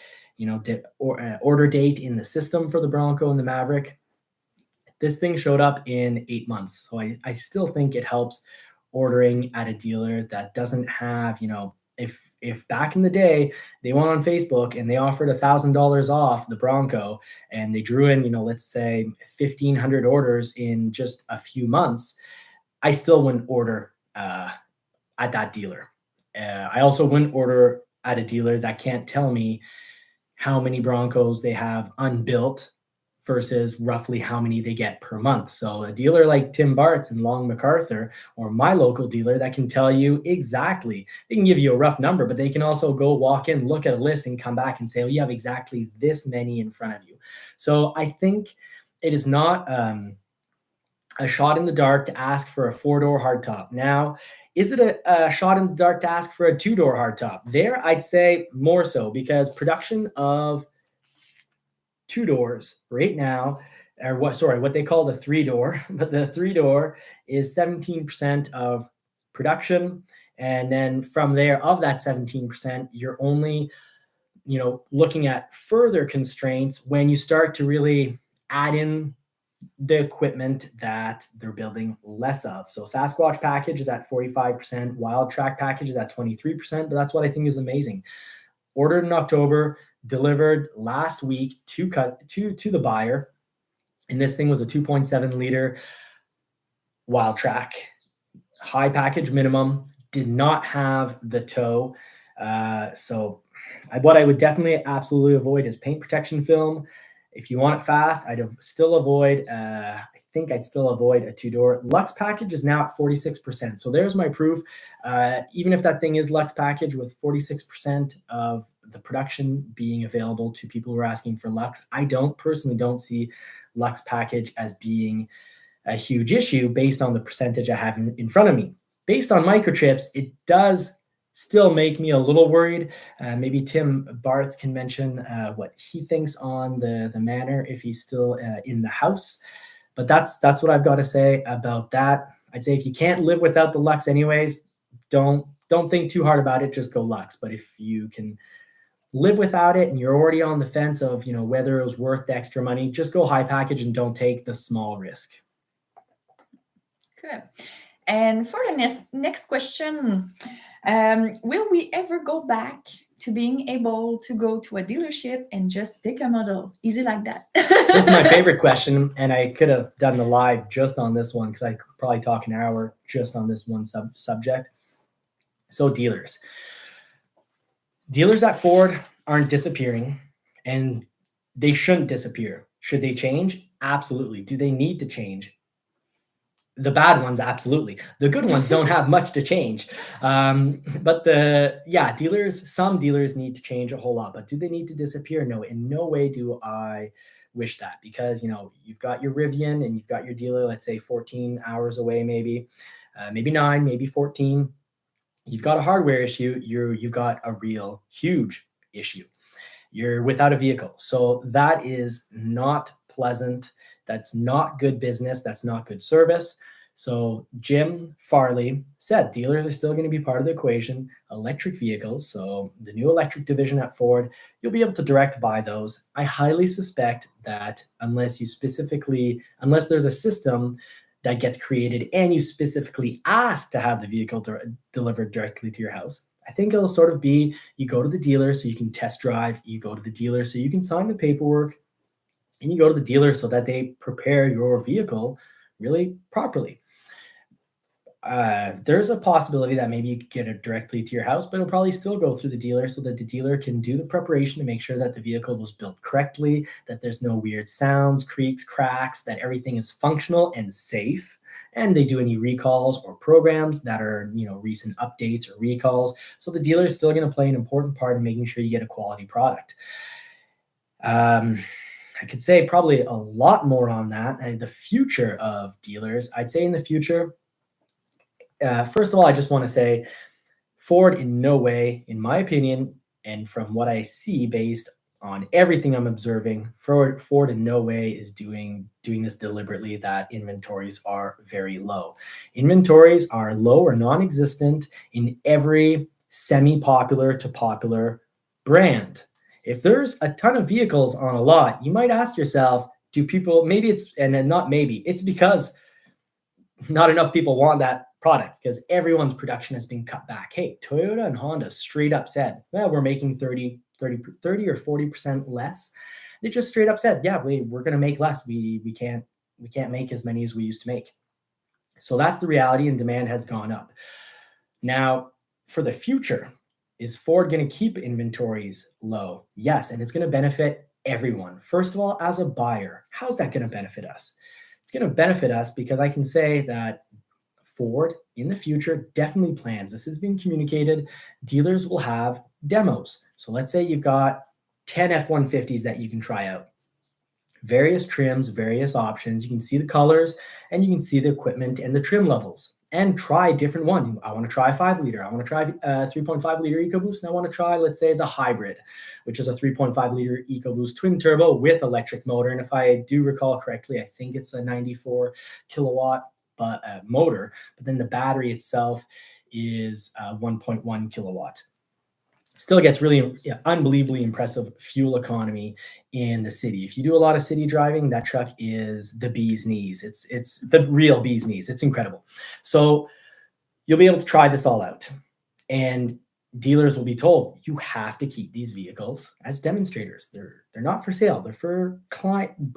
order date in the system for the Bronco and the Maverick, this thing showed up in 8 months. So I still think it helps ordering at a dealer that doesn't have, if back in the day they went on Facebook and they offered $1,000 off the Bronco and they drew in, let's say 1,500 orders in just a few months, I still wouldn't order at that dealer. I also wouldn't order at a dealer that can't tell me how many Broncos they have unbuilt versus roughly how many they get per month. So a dealer like Tim Bart's in Long MacArthur, or my local dealer, that can tell you exactly. They can give you a rough number, but they can also go walk in, look at a list, and come back and say, oh, you have exactly this many in front of you. So I think it is not a shot in the dark to ask for a 4-door hardtop. Now, is it a shot in the dark to ask for a 2-door hardtop? There, I'd say more so, because production of 2 doors right now, or what they call the 3-door, but the 3-door is 17% of production. And then from there, of that 17%, you're only, looking at further constraints when you start to really add in the equipment that they're building less of. So Sasquatch package is at 45%, Wildtrak package is at 23%, but that's what I think is amazing. Ordered in October, delivered last week to the buyer, and this thing was a 2.7 liter Wildtrak, high package minimum, did not have the tow. So what I would definitely absolutely avoid is paint protection film. If you want it fast, I'd still avoid. I think I'd still avoid a 2-door. Lux package is now at 46%. So there's my proof. Even if that thing is Lux package with 46% of the production being available to people who are asking for Lux, I personally don't see Lux package as being a huge issue based on the percentage I have in front of me. Based on microchips, it does still make me a little worried. Maybe Tim Bartz can mention what he thinks on the Manor if he's still in the house. But that's what I've got to say about that. I'd say if you can't live without the Lux anyways, don't think too hard about it. Just go Lux. But if you can live without it and you're already on the fence of whether it was worth the extra money, just go high package and don't take the small risk. Good. And for the next question, will we ever go back to being able to go to a dealership and just pick a model, easy like that. This is my favorite question, and I could have done the live just on this one because I could probably talk an hour just on this one subject. So dealers at Ford aren't disappearing, and they shouldn't disappear. Should they change? Absolutely. Do they need to change? The bad ones, absolutely. The good ones don't have much to change. But some dealers need to change a whole lot. But do they need to disappear? No, in no way do I wish that, because you've got your Rivian and you've got your dealer, let's say 14 hours away, maybe 9, maybe 14. You've got a hardware issue. You've got a real huge issue. You're without a vehicle. So that is not pleasant. That's not good business. That's not good service. So Jim Farley said dealers are still going to be part of the equation. Electric vehicles, so the new electric division at Ford, you'll be able to direct buy those. I highly suspect that unless there's a system that gets created and you specifically ask to have the vehicle delivered directly to your house, I think it'll sort of be, you go to the dealer so you can test drive, you go to the dealer so you can sign the paperwork, and you go to the dealer so that they prepare your vehicle really properly. There's a possibility that maybe you could get it directly to your house, but it'll probably still go through the dealer so that the dealer can do the preparation to make sure that the vehicle was built correctly, that there's no weird sounds, creaks, cracks, that everything is functional and safe. And they do any recalls or programs that are, recent updates or recalls. So the dealer is still going to play an important part in making sure you get a quality product. I could say probably a lot more on that. And the future of dealers, I'd say in the future, first of all, I just want to say Ford in no way, in my opinion, and from what I see based on everything I'm observing, Ford in no way is doing this deliberately, that inventories are very low. Inventories are low or non-existent in every semi-popular to popular brand. If there's a ton of vehicles on a lot, you might ask yourself, it's because not enough people want that product because everyone's production has been cut back. Hey, Toyota and Honda straight up said, well, we're making 30 or 40% less. They just straight up said, yeah, we're going to make less. We can't make as many as we used to make. So that's the reality, and demand has gone up. Now, for the future, is Ford going to keep inventories low? Yes, and it's going to benefit everyone. First of all, as a buyer, how's that going to benefit us? It's going to benefit us because I can say that Ford in the future definitely plans, this has been communicated, dealers will have demos. So let's say you've got 10 F-150s that you can try out. Various trims, various options. You can see the colors and you can see the equipment and the trim levels and try different ones. I want to try a 5-liter. I want to try a 3.5-liter EcoBoost. And I want to try, let's say, the hybrid, which is a 3.5-liter EcoBoost twin turbo with electric motor. And if I do recall correctly, I think it's a 94 kilowatt motor, but then the battery itself is 1.1 kilowatt. Still gets really unbelievably impressive fuel economy in the city. If you do a lot of city driving, that truck is the bee's knees. It's the real bee's knees. It's incredible. So you'll be able to try this all out. And dealers will be told, you have to keep these vehicles as demonstrators. They're not for sale. They're for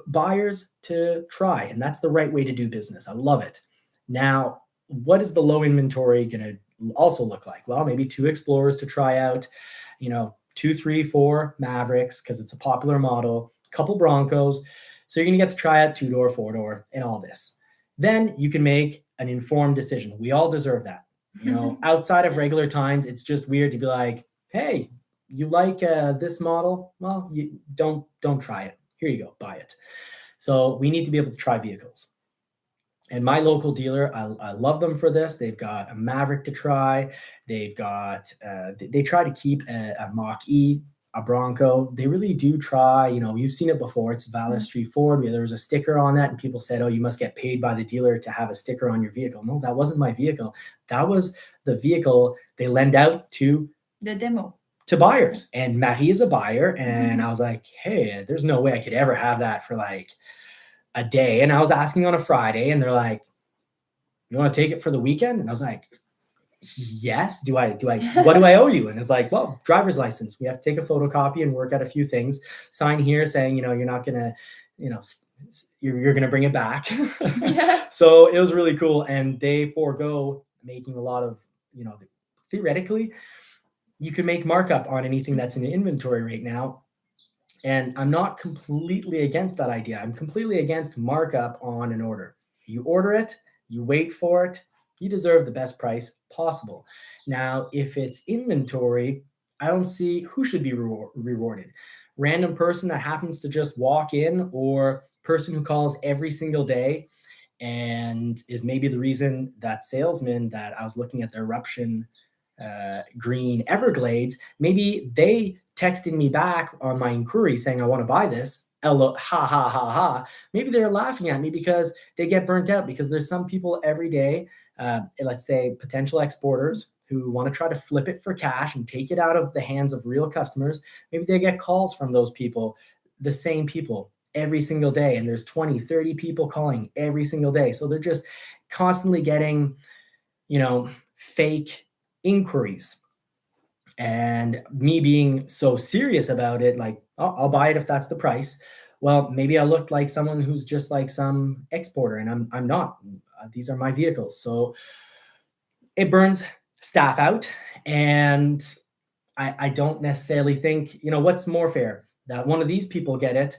buyers to try. And that's the right way to do business. I love it. Now, what is the low inventory going to also look like? Well, maybe 2 Explorers to try out, 2, 3, 4 Mavericks because it's a popular model, a couple Broncos. So you're going to get to try out 2-door, 4-door, and all this. Then you can make an informed decision. We all deserve that. Outside of regular times, it's just weird to be like, hey, you like this model? Well, you don't try it. Here you go, buy it. So we need to be able to try vehicles. And my local dealer, I love them for this. They've got a Maverick to try. They've got, they try to keep a Mach-E, a Bronco. They really do try, you've seen it before. It's Vallis Street Ford, where there was a sticker on that and people said, oh, you must get paid by the dealer to have a sticker on your vehicle. No, that wasn't my vehicle. That was the vehicle they lend out to the demo to buyers. And Marie is a buyer. And I was like, hey, there's no way I could ever have that for like a day. And I was asking on a Friday and they're like, you want to take it for the weekend? And I was like, yes, what do I owe you? And it's like, well, driver's license. We have to take a photocopy and work out a few things. Sign here saying, you're not gonna, you're gonna bring it back. Yeah. So it was really cool, and they forego making a lot of, theoretically, you can make markup on anything that's in the inventory right now. And I'm not completely against that idea. I'm completely against markup on an order. You order it, you wait for it, you deserve the best price possible. Now, if it's inventory, I don't see who should be rewarded. Random person that happens to just walk in, or person who calls every single day and is maybe the reason that salesman that I was looking at the eruption green Everglades, maybe they texted me back on my inquiry saying, I want to buy this. Ha ha ha ha. Maybe they're laughing at me because they get burnt out, because there's some people every day, let's say potential exporters, who want to try to flip it for cash and take it out of the hands of real customers. Maybe they get calls from those people, the same people, every single day. And there's 20, 30 people calling every single day. So they're just constantly getting, fake inquiries. And me being so serious about it, like, I'll buy it if that's the price. Well, maybe I looked like someone who's just like some exporter, and I'm not. These are my vehicles. So it burns staff out. And I don't necessarily think, what's more fair, that one of these people get it,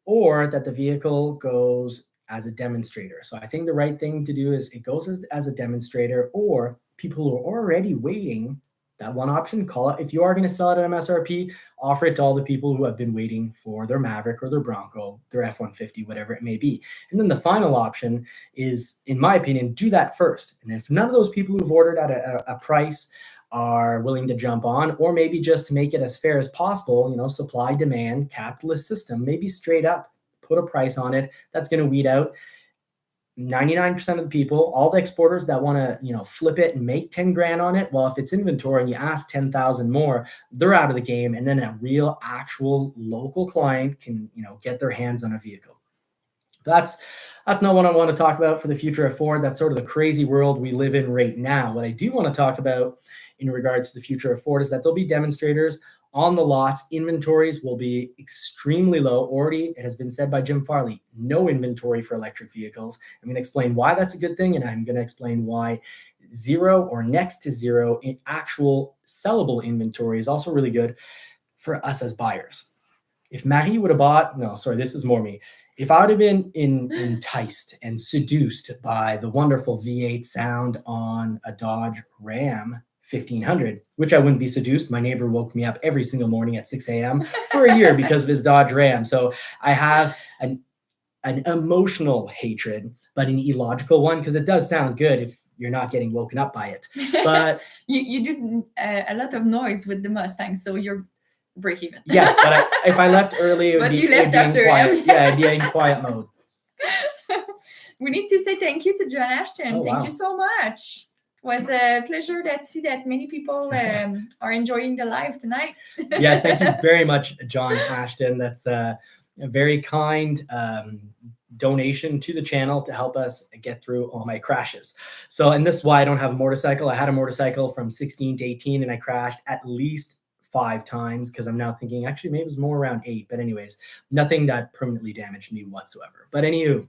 or that the vehicle goes as a demonstrator. So I think the right thing to do is it goes as a demonstrator, or people who are already waiting. That one option, call it. If you are going to sell it at MSRP, offer it to all the people who have been waiting for their Maverick or their Bronco, their F-150, whatever it may be. And then the final option is, in my opinion, do that first. And if none of those people who've ordered at a price are willing to jump on, or maybe just to make it as fair as possible, supply, demand, capitalist system, maybe straight up put a price on it that's going to weed out 99% of the people, all the exporters that want to, flip it and make 10 grand on it. Well, if it's inventory and you ask 10,000 more, they're out of the game. And then a real, actual local client can, get their hands on a vehicle. That's not what I want to talk about for the future of Ford. That's sort of the crazy world we live in right now. What I do want to talk about in regards to the future of Ford is that there'll be demonstrators on the lots. Inventories will be extremely low. Already, it has been said by Jim Farley, no inventory for electric vehicles. I'm going to explain why that's a good thing, and I'm going to explain why zero or next to zero in actual sellable inventory is also really good for us as buyers. If Marie would have bought, this is more me. If I would have been enticed and seduced by the wonderful V8 sound on a Dodge Ram 1500, which I wouldn't be seduced. My neighbor woke me up every single morning at 6 a.m. for a year because of his Dodge Ram. So I have an emotional hatred, but an illogical one, because it does sound good if you're not getting woken up by it. But you do a lot of noise with the Mustang, so you're break even. Yes, but if I left early, it would you left after quiet. Yeah, it'd be in quiet mode. We need to say thank you to John Ashton. Thank you so much. It was a pleasure to see that many people are enjoying the live tonight. Yes, thank you very much, John Ashton. That's a very kind donation to the channel to help us get through all my crashes. So, and this is why I don't have a motorcycle. I had a motorcycle from 16 to 18, and I crashed at least 5 times, because I'm now thinking actually maybe it was more around 8. But anyways, nothing that permanently damaged me whatsoever. But anywho,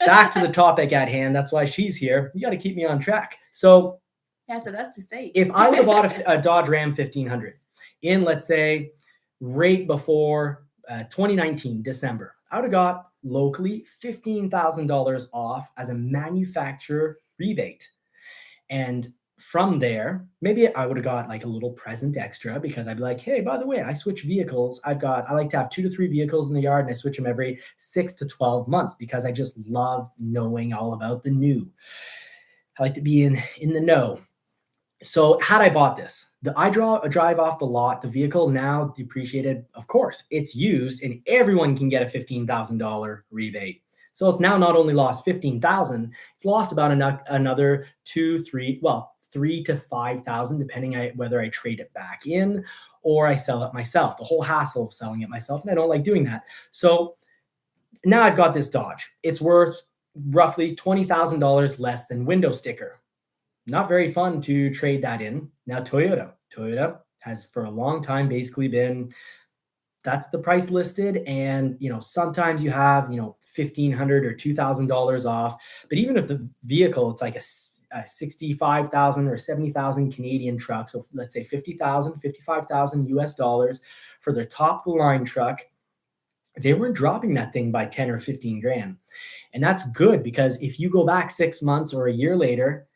back to the topic at hand. That's why she's here. You got to keep me on track. So that's to say, if I would have bought a Dodge Ram 1500 in, let's say, right before 2019 December, I would have got locally $15,000 off as a manufacturer rebate. And from there, maybe I would have got like a little present extra, because I'd be like, hey, by the way, I switch vehicles. I like to have 2 to 3 vehicles in the yard, and I switch them every 6 to 12 months because I just love knowing all about the new. I like to be in the know. So had I bought this, I drive off the lot, the vehicle now depreciated, of course, it's used, and everyone can get a $15,000 rebate. So it's now not only lost $15,000, it's lost about another 3 to 5,000, depending on whether I trade it back in or I sell it myself. The whole hassle of selling it myself, and I don't like doing that. So now I've got this Dodge. It's worth roughly $20,000 less than window sticker. not very fun to trade that in. Now, Toyota has for a long time basically been, that's the price listed. And, sometimes you have, $1,500 or $2,000 off. But even if the vehicle, it's like a 65,000 or 70,000 Canadian truck. So let's say 50,000, 55,000 US dollars for their top of the line truck. They weren't dropping that thing by 10 or 15 grand. And that's good, because if you go back 6 months or a year later,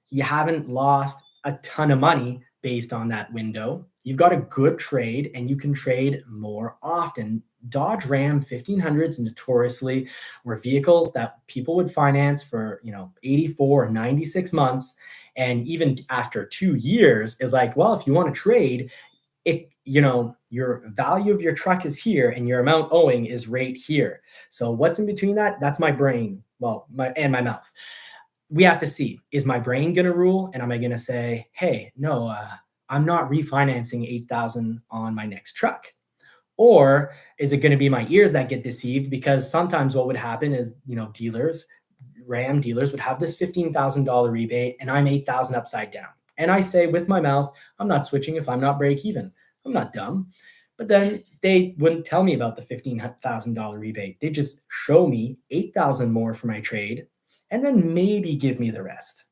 you haven't lost a ton of money based on that window. You've got a good trade, and you can trade more often. Dodge Ram 1500s notoriously were vehicles that people would finance for 84 or 96 months. And even after 2 years, it's like, well, if you want to trade it, your value of your truck is here and your amount owing is right here. So what's in between that? That's my brain. Well, my mouth. We have to see, is my brain going to rule? And am I going to say, hey, no, I'm not refinancing 8,000 on my next truck? Or is it going to be my ears that get deceived? Because sometimes what would happen is, Ram dealers would have this $15,000 rebate, and I'm 8,000 upside down. And I say with my mouth, I'm not switching if I'm not break even. I'm not dumb. But then they wouldn't tell me about the $15,000 rebate. They just show me 8,000 more for my trade, and then maybe give me the rest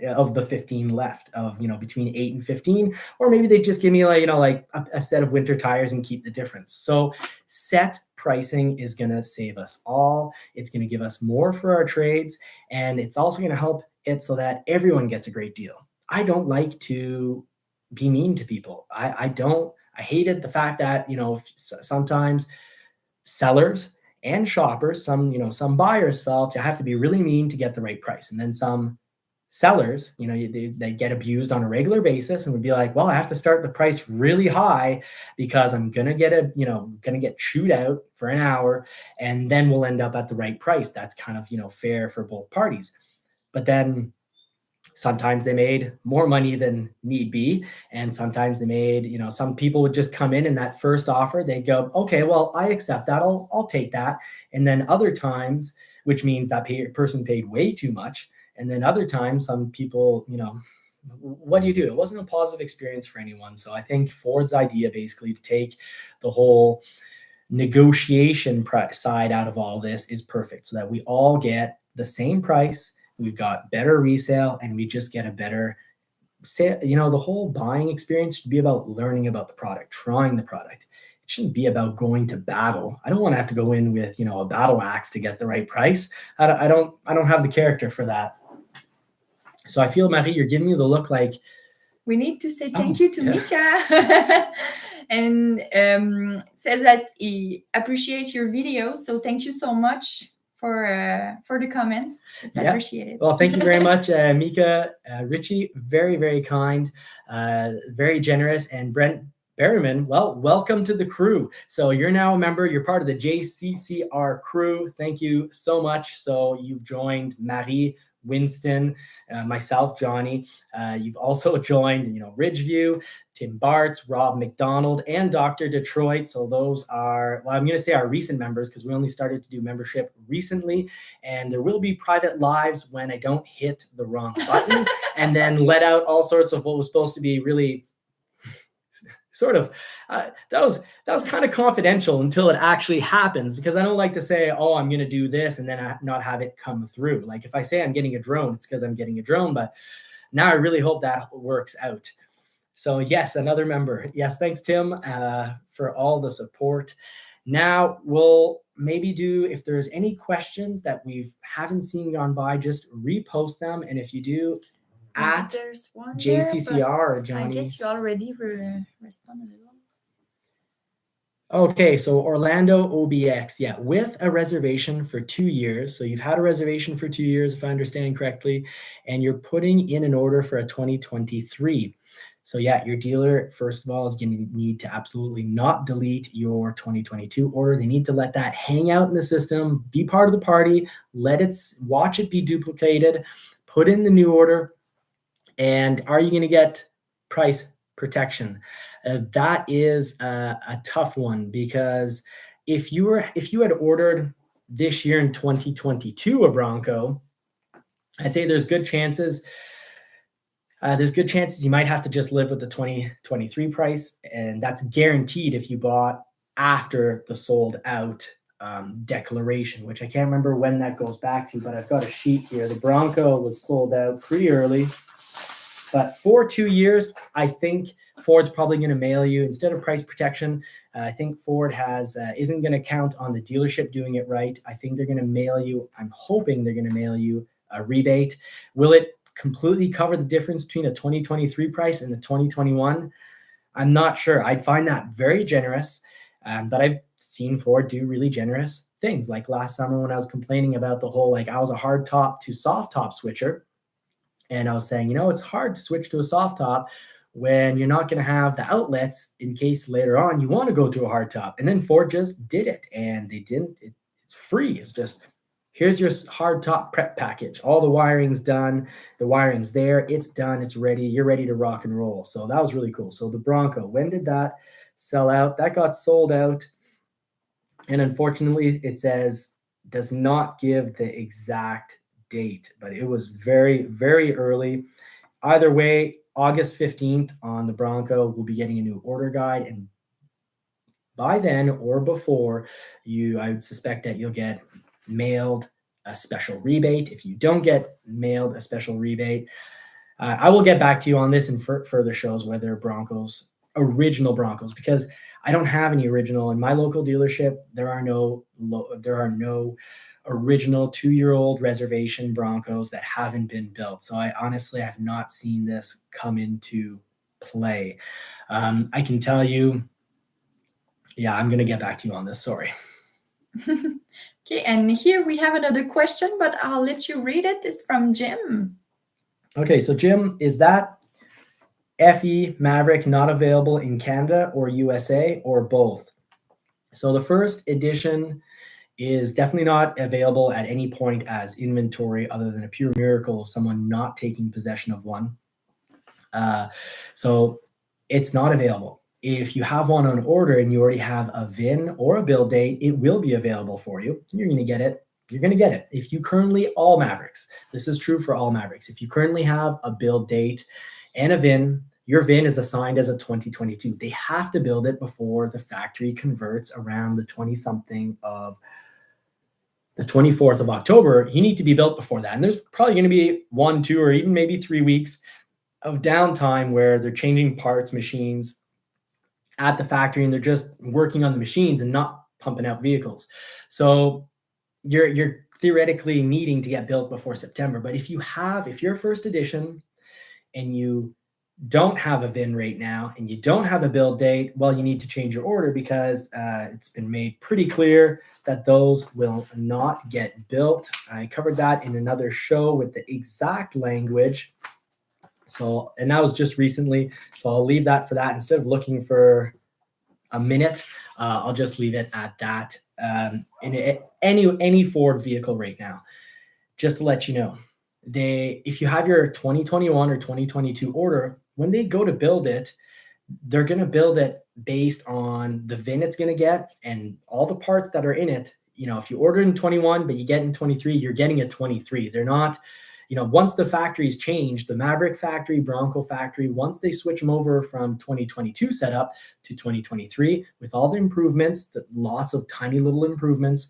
of the 15 left of, between 8 and 15, or maybe they just give me like a set of winter tires and keep the difference. So set pricing is going to save us all. It's going to give us more for our trades, and it's also going to help it so that everyone gets a great deal. I don't like to be mean to people. I hated the fact that, sometimes sellers and shoppers, some buyers felt you have to be really mean to get the right price. And then some sellers, they get abused on a regular basis and would be like, well, I have to start the price really high because I'm going to get chewed out for an hour, and then we'll end up at the right price. That's kind of, fair for both parties. But then sometimes they made more money than need be. And sometimes they made, some people would just come in that first offer, they'd go, okay, well, I accept that. I'll take that. And then other times, which means that person paid way too much. And then other times, some people, what do you do? It wasn't a positive experience for anyone. So I think Ford's idea basically to take the whole negotiation side out of all this is perfect, so that we all get the same price. We've got better resale, and we just get a better sale. The whole buying experience should be about learning about the product, trying the product. It shouldn't be about going to battle. I don't want to have to go in with, a battle axe to get the right price. I don't have the character for that. So I feel, Marie, you're giving me the look like we need to say thank you to Mika. And says that he appreciates your videos. So thank you so much for the comments. It's appreciated. Well, thank you very much, Mika. Richie, very, very kind, very generous. And Brent Berryman, well, welcome to the crew. So you're now a member. You're part of the JCCR crew. Thank you so much. So you've joined Marie, Winston, myself, Johnny. You've also joined, Ridgeview, Tim Bartz, Rob McDonald, and Dr. Detroit. So those are, well, I'm going to say our recent members, because we only started to do membership recently. And there will be private lives when I don't hit the wrong button and then let out all sorts of what was supposed to be really sort of, that was kind of confidential until it actually happens, because I don't like to say, oh, I'm going to do this and then not have it come through. Like if I say I'm getting a drone, it's because I'm getting a drone. But now I really hope that works out. So yes, another member. Yes, thanks, Tim, for all the support. Now we'll maybe do, if there's any questions that we haven't seen gone by, just repost them. And if you do, at JCCR or Johnny's. I guess you already responded. Okay, so Orlando OBX, yeah, with a reservation for 2 years. So you've had a reservation for 2 years, if I understand correctly, and you're putting in an order for a 2023. So yeah, your dealer, first of all, is going to need to absolutely not delete your 2022 order. They need to let that hang out in the system, be part of the party, watch it be duplicated, put in the new order. And are you going to get price protection? That is a tough one, because if you had ordered this year in 2022 a Bronco, I'd say there's good chances There's good chances you might have to just live with the 2023 price, and that's guaranteed if you bought after the sold out declaration, which I can't remember when that goes back to, but I've got a sheet here. The Bronco was sold out pretty early, but for 2 years, I think Ford's probably going to mail you instead of price protection. I think Ford isn't going to count on the dealership doing it right. I think they're going to mail you. I'm hoping they're going to mail you a rebate. Will it completely cover the difference between a 2023 price and the 2021? I'm not sure. I'd find that very generous, but I've seen Ford do really generous things. Like last summer when I was complaining about the whole, like I was a hard top to soft top switcher, and I was saying, it's hard to switch to a soft top when you're not going to have the outlets in case later on you want to go to a hard top. And then Ford just did it, and they didn't. It's free. It's just, here's your hard top prep package. All the wiring's done. The wiring's there. It's done. It's ready. You're ready to rock and roll. So that was really cool. So the Bronco, when did that sell out? That got sold out. And unfortunately, it does not give the exact date, but it was very, very early. Either way, August 15th on the Bronco, we'll be getting a new order guide. And by then or before, I would suspect that you'll get mailed a special rebate. If you don't get mailed a special rebate, I will get back to you on this in further shows, whether original Broncos, because I don't have any original in my local dealership. There are no original 2-year-old reservation Broncos that haven't been built. So I honestly have not seen this come into play. I can tell you, I'm going to get back to you on this. Sorry. Okay, and here we have another question, but I'll let you read it. It's from Jim. Okay, so Jim, is that FE Maverick not available in Canada or USA or both? So the first edition is definitely not available at any point as inventory, other than a pure miracle of someone not taking possession of one. So it's not available. If you have one on order and you already have a VIN or a build date, it will be available for you. You're going to get it. You're going to get it. If you currently, all Mavericks, this is true for all Mavericks. If you currently have a build date and a VIN, your VIN is assigned as a 2022. They have to build it before the factory converts around the 20-something of the 24th of October. You need to be built before that. And there's probably going to be 1, 2, or even maybe 3 weeks of downtime where they're changing parts, machines at the factory, and they're just working on the machines and not pumping out vehicles. So you're theoretically needing to get built before September. But if you're first edition and you don't have a VIN right now and you don't have a build date, well, you need to change your order, because it's been made pretty clear that those will not get built. I covered that in another show with the exact language. So, and that was just recently. So I'll leave that for that. Instead of looking for a minute, I'll just leave it at that. In any Ford vehicle right now, just to let you know, if you have your 2021 or 2022 order, when they go to build it, they're going to build it based on the VIN it's going to get and all the parts that are in it. If you order in 21, but you get in 23, you're getting a 23. They're not, once the factories change, the Maverick factory, Bronco factory, once they switch them over from 2022 setup to 2023 with all the improvements, lots of tiny little improvements,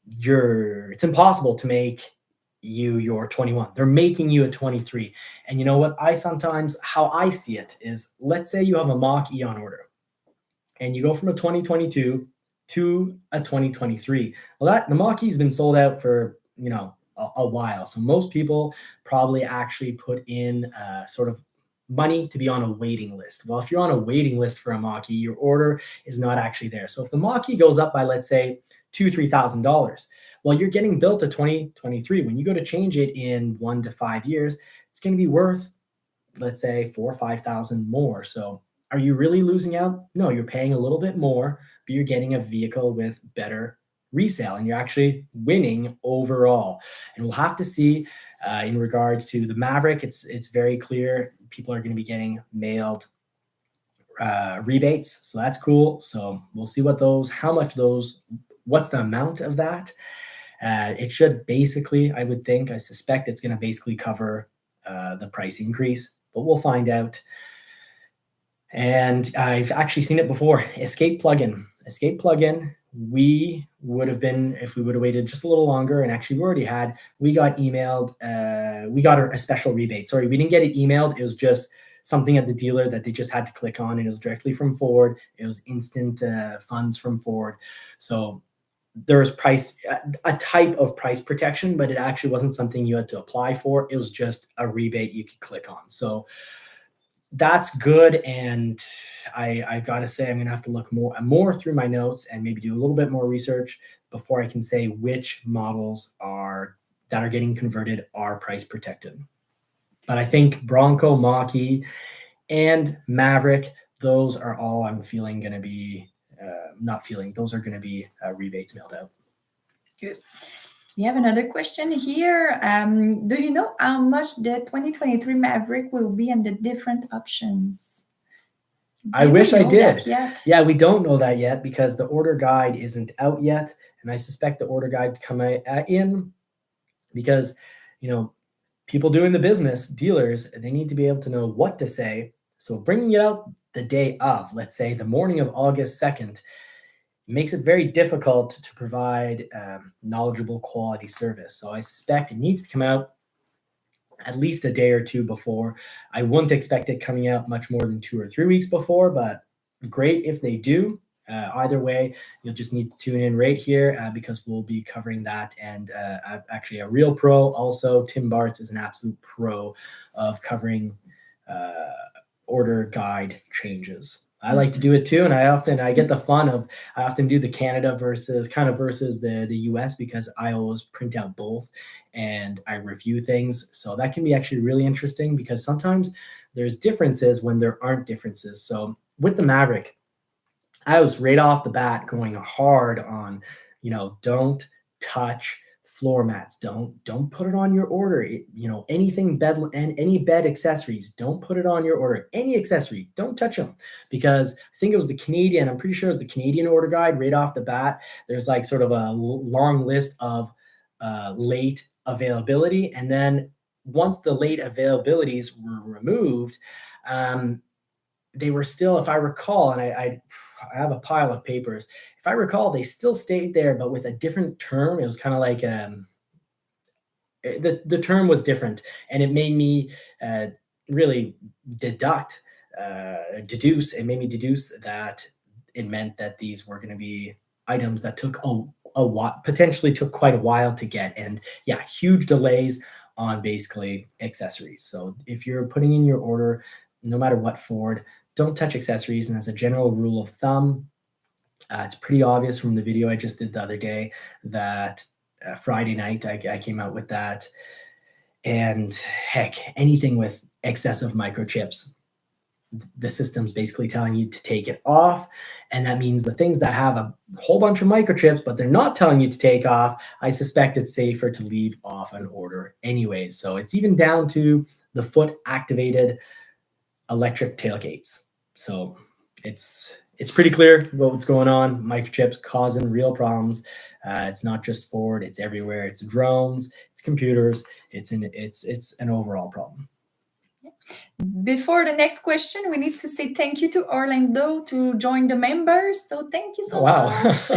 it's impossible to make you your 21. They're making you a 23. And you know what? How I see it is, let's say you have a Mach-E on order and you go from a 2022 to a 2023. Well, the Mach-E has been sold out for, a while. So most people probably actually put in sort of money to be on a waiting list. Well, if you're on a waiting list for a Mach-E, your order is not actually there. So if the Mach-E goes up by, let's say, $2,000-$3,000, well, you're getting built a 2023. When you go to change it in 1 to 5 years, it's going to be worth, let's say, $4,000 or $5,000 more. So are you really losing out? No, you're paying a little bit more, but you're getting a vehicle with better resale, and you're actually winning overall. And we'll have to see in regards to the Maverick. It's very clear people are going to be getting mailed rebates, so that's cool. So we'll see what's the amount of that. It should basically, I suspect it's going to basically cover the price increase, but we'll find out. And I've actually seen it before. Escape plugin. We would have been, if we would have waited just a little longer, and actually we got emailed, we got a special rebate. Sorry, we didn't get it emailed. It was just something at the dealer that they just had to click on, and it was directly from Ford. It was instant funds from Ford. So there was a type of price protection, but it actually wasn't something you had to apply for. It was just a rebate you could click on. So that's good. And I gotta say, I'm gonna have to look more through my notes and maybe do a little bit more research before I can say which models that are getting converted are price protected. But I think Bronco, Mach-E, and Maverick, those are all I'm feeling going to be those are going to be rebates mailed out. Good. We have another question here. Do you know how much the 2023 Maverick will be and the different options? I wish I did. Yeah, we don't know that yet because the order guide isn't out yet. And I suspect the order guide to come in because, people doing the business, dealers, they need to be able to know what to say. So bringing it out the day of, let's say the morning of August 2nd, makes it very difficult to provide knowledgeable quality service. So I suspect it needs to come out at least a day or two before. I wouldn't expect it coming out much more than 2 or 3 weeks before, but great if they do. Either way, you'll just need to tune in right here because we'll be covering that. And actually a real pro also, Tim Bartz is an absolute pro of covering order guide changes. I like to do it too, and I get the fun of I often do the Canada versus the US because I always print out both and I review things. So that can be actually really interesting because sometimes there's differences when there aren't differences. So with the Maverick, I was right off the bat going hard on, don't touch floor mats. Don't put it on your order. Anything bed and any bed accessories, don't put it on your order. Any accessory, don't touch them, because I think it was the Canadian. I'm pretty sure it was the Canadian order guide right off the bat. There's like sort of a long list of late availability, and then once the late availabilities were removed, they were still, if I recall, and I have a pile of papers. If I recall, they still stayed there, but with a different term. It was kind of like the term was different, and it made me really deduce. It made me deduce that it meant that these were going to be items that took potentially took quite a while to get, and huge delays on basically accessories. So if you're putting in your order, no matter what Ford, don't touch accessories. And as a general rule of thumb, it's pretty obvious from the video I just did the other day that Friday night I came out with that. And heck, anything with excessive microchips, the system's basically telling you to take it off. And that means the things that have a whole bunch of microchips, but they're not telling you to take off, I suspect it's safer to leave off an order anyways. So it's even down to the foot activated electric tailgates. So it's pretty clear what's going on. Microchips causing real problems. It's not just Ford, it's everywhere. It's drones, it's computers, it's an overall problem. Before the next question, we need to say thank you to Orlando to join the members. So thank you so much.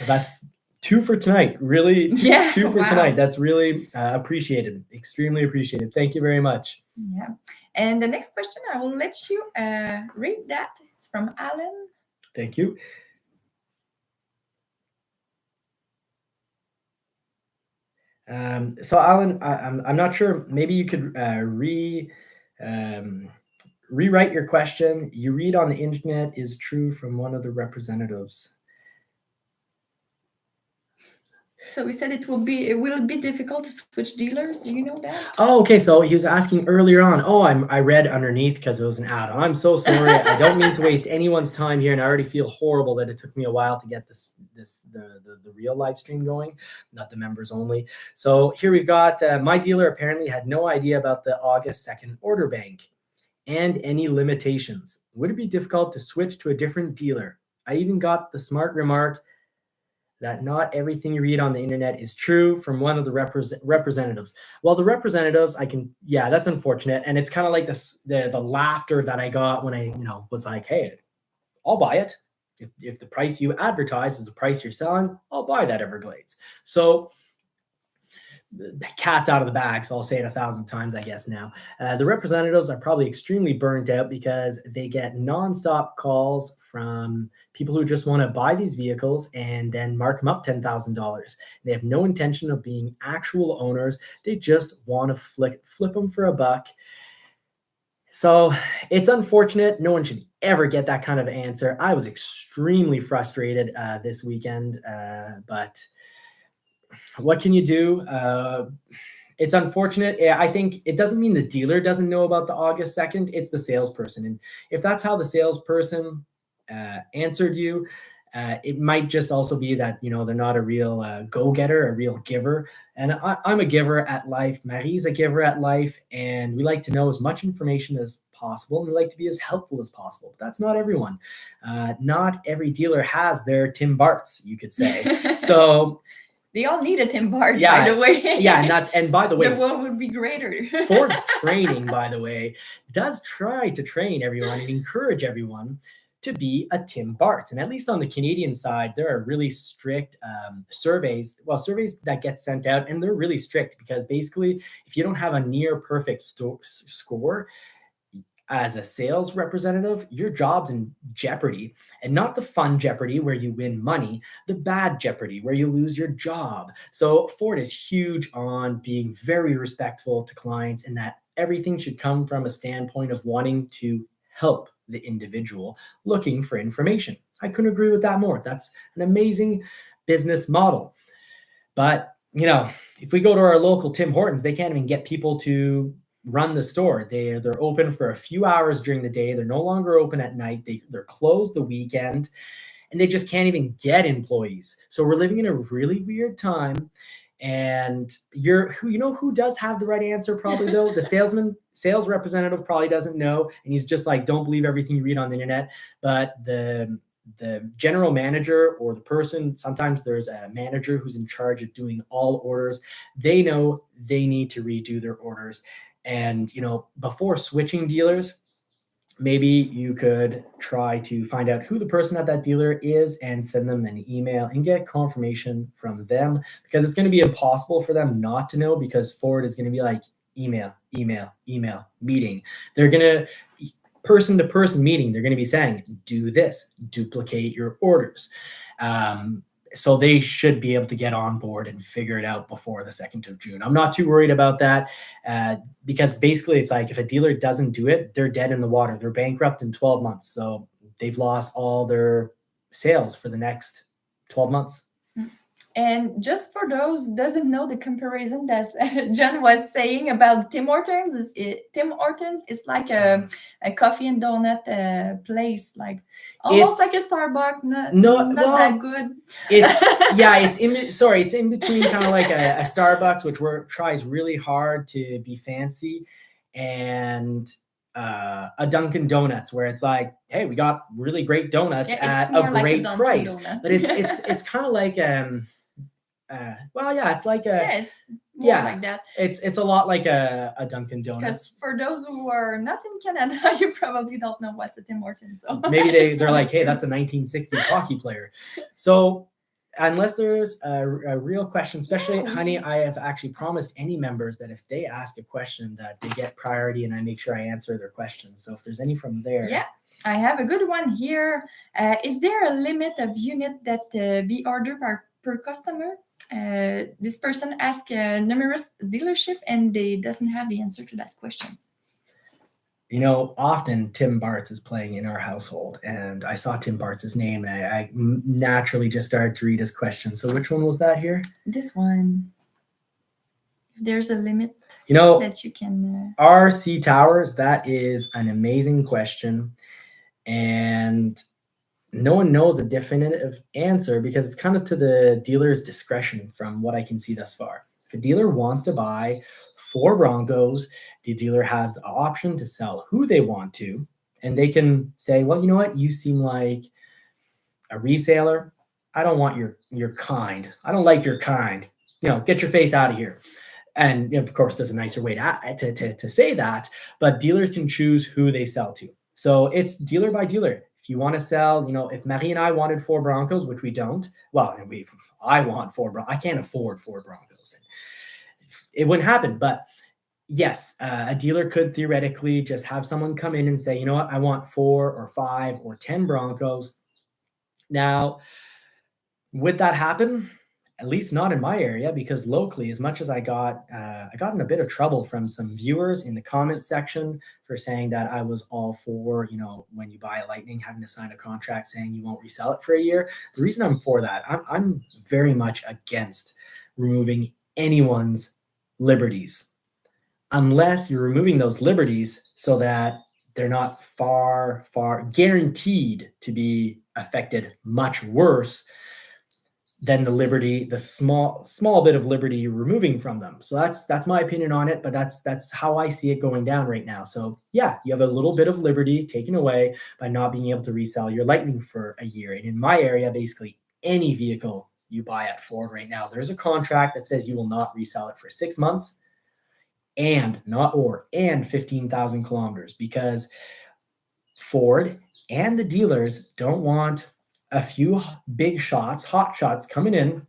That's 2 for tonight. Really, 2 for tonight. That's really appreciated. Extremely appreciated. Thank you very much. Yeah. And the next question, I will let you read that. It's from Alan. Thank you. So Alan, I'm not sure. Maybe you could rewrite your question. You read on the internet is true from one of the representatives. So we said it will be difficult to switch dealers. Do you know that? Oh, okay. So he was asking earlier on. Oh, I read underneath because it was an ad. I'm so sorry. I don't mean to waste anyone's time here, and I already feel horrible that it took me a while to get the real live stream going, not the members only. So here we've got my dealer apparently had no idea about the August 2nd order bank and any limitations. Would it be difficult to switch to a different dealer? I even got the smart remark that not everything you read on the internet is true from one of the representatives. Well, the representatives, that's unfortunate. And it's kind of like the laughter that I got when I, was like, hey, I'll buy it. If the price you advertise is the price you're selling, I'll buy that Everglades. So the cat's out of the bag, so I'll say it 1,000 times, I guess now. The representatives are probably extremely burnt out because they get nonstop calls from people who just want to buy these vehicles and then mark them up $10,000. They have no intention of being actual owners. They just want to flip them for a buck. So it's unfortunate. No one should ever get that kind of answer. I was extremely frustrated this weekend, but what can you do? It's unfortunate. I think it doesn't mean the dealer doesn't know about the August 2nd. It's the salesperson. And if that's how the salesperson answered you, it might just also be that, they're not a real go-getter, a real giver. And I'm a giver at life. Marie's a giver at life. And we like to know as much information as possible. And we like to be as helpful as possible. But that's not everyone. Not every dealer has their Tim Barts, you could say. So they all need a Tim Bart, by the way. And by the way, the world would be greater. Ford's training, by the way, does try to train everyone and encourage everyone to be a Tim Bart. And at least on the Canadian side, there are really strict surveys that get sent out, and they're really strict because basically, if you don't have a near perfect score, as a sales representative, your job's in jeopardy, and not the fun jeopardy where you win money, the bad jeopardy where you lose your job. So Ford is huge on being very respectful to clients, and that everything should come from a standpoint of wanting to help the individual looking for information. I couldn't agree with that more. That's an amazing business model. But, if we go to our local Tim Hortons, they can't even get people to run the store. They're open for a few hours during the day. They're no longer open at night. They're closed the weekend, and they just can't even get employees. So we're living in a really weird time. And who does have the right answer probably though? The sales representative probably doesn't know, and he's just like, don't believe everything you read on the internet. But the general manager or the person, sometimes there's a manager who's in charge of doing all orders. They know they need to redo their orders. And, before switching dealers, maybe you could try to find out who the person at that dealer is and send them an email and get confirmation from them, because it's going to be impossible for them not to know, because Ford is going to be like email, meeting. They're going to person-to-person meeting. They're going to be saying, do this, duplicate your orders. So they should be able to get on board and figure it out before the 2nd of June. I'm not too worried about that because basically it's like if a dealer doesn't do it, they're dead in the water. They're bankrupt in 12 months. So they've lost all their sales for the next 12 months. And just for those who doesn't know the comparison that John was saying about Tim Hortons, Tim Hortons is like a coffee and donut place, like almost like a Starbucks. Not that good. It's in between kind of like a Starbucks, which tries really hard to be fancy, and a Dunkin' Donuts, where it's like, hey, we got really great donuts at a great price. But it's kind of like it's like it's more like that. It's a lot like a Dunkin' Donuts. Because for those who are not in Canada, you probably don't know what's a Tim Hortons. So maybe they're like, hey, that's a 1960s hockey player. So unless there's a real question, especially, honey, I have actually promised any members that if they ask a question that they get priority, and I make sure I answer their questions. So if there's any from there. Yeah, I have a good one here. Is there a limit of unit that be ordered per customer? This person asked numerous dealership, and they doesn't have the answer to that question. Often Tim Barts is playing in our household, and I saw Tim Barts' name, and I naturally just started to read his question. So which one was that here? This one. There's a limit that you can... RC Towers, that is an amazing question. And no one knows a definitive answer because it's kind of to the dealer's discretion from what I can see thus far. If a dealer wants to buy 4 Broncos, the dealer has the option to sell who they want to, and they can say, well, you know what? You seem like a reseller. I don't want your kind. I don't like your kind. Get your face out of here. And of course, there's a nicer way to say that, but dealers can choose who they sell to. So it's dealer by dealer. If you want to sell, if Marie and I wanted Ford Broncos, which we don't, well, I want Ford Broncos. I can't afford Ford Broncos. It wouldn't happen. But yes, a dealer could theoretically just have someone come in and say, you know what, I want 4 or 5 or 10 Broncos. Now, would that happen? At least not in my area, because locally, as much as I got in a bit of trouble from some viewers in the comment section for saying that I was all for, when you buy a Lightning, having to sign a contract saying you won't resell it for a year. The reason I'm for that, I'm very much against removing anyone's liberties, unless you're removing those liberties so that they're not far guaranteed to be affected much worse than the liberty, the small bit of liberty you're removing from them. So that's my opinion on it, but that's how I see it going down right now. So yeah, you have a little bit of liberty taken away by not being able to resell your Lightning for a year. And in my area, basically any vehicle you buy at Ford right now, there's a contract that says you will not resell it for 6 months and 15,000 kilometers, because Ford and the dealers don't want a few big shots, hot shots coming in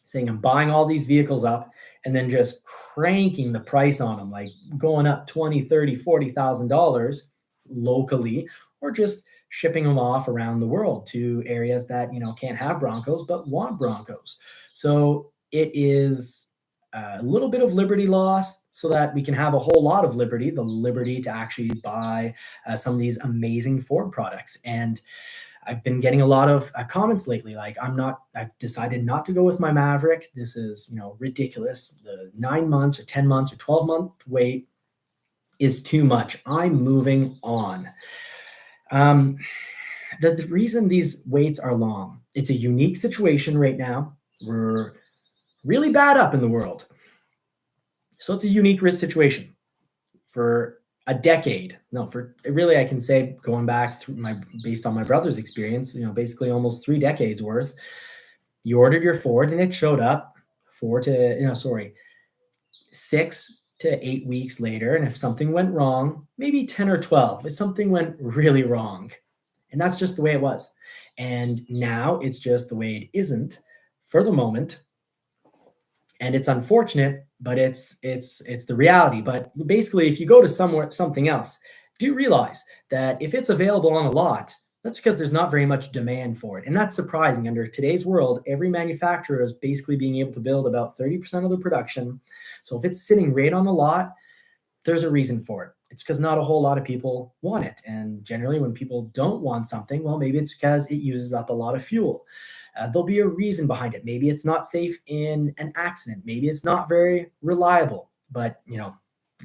saying I'm buying all these vehicles up and then just cranking the price on them, like going up $20,000, $30,000, $40,000 locally, or just shipping them off around the world to areas that can't have Broncos but want Broncos. So it is a little bit of liberty loss so that we can have a whole lot of liberty, the liberty to actually buy some of these amazing Ford products. And I've been getting a lot of comments lately, like I've decided not to go with my Maverick. This is, ridiculous. The 9 months or 10 months or 12-month wait is too much. I'm moving on. The reason these waits are long, it's a unique situation right now. We're really bad up in the world. So it's a unique risk situation for a decade. No, for really, I can say going back based on my brother's experience, basically almost 3 decades worth. You ordered your Ford and it showed up 6 to 8 weeks later. And if something went wrong, maybe 10 or 12, if something went really wrong. And that's just the way it was. And now it's just the way it isn't for the moment. And it's unfortunate, but it's the reality. But basically, if you go to something else, do realize that if it's available on a lot, that's because there's not very much demand for it. And that's surprising. Under today's world, every manufacturer is basically being able to build about 30% of their production. So if it's sitting right on the lot, there's a reason for it. It's because not a whole lot of people want it. And generally, when people don't want something, well, maybe it's because it uses up a lot of fuel. There'll be a reason behind it. Maybe it's not safe in an accident. Maybe it's not very reliable, but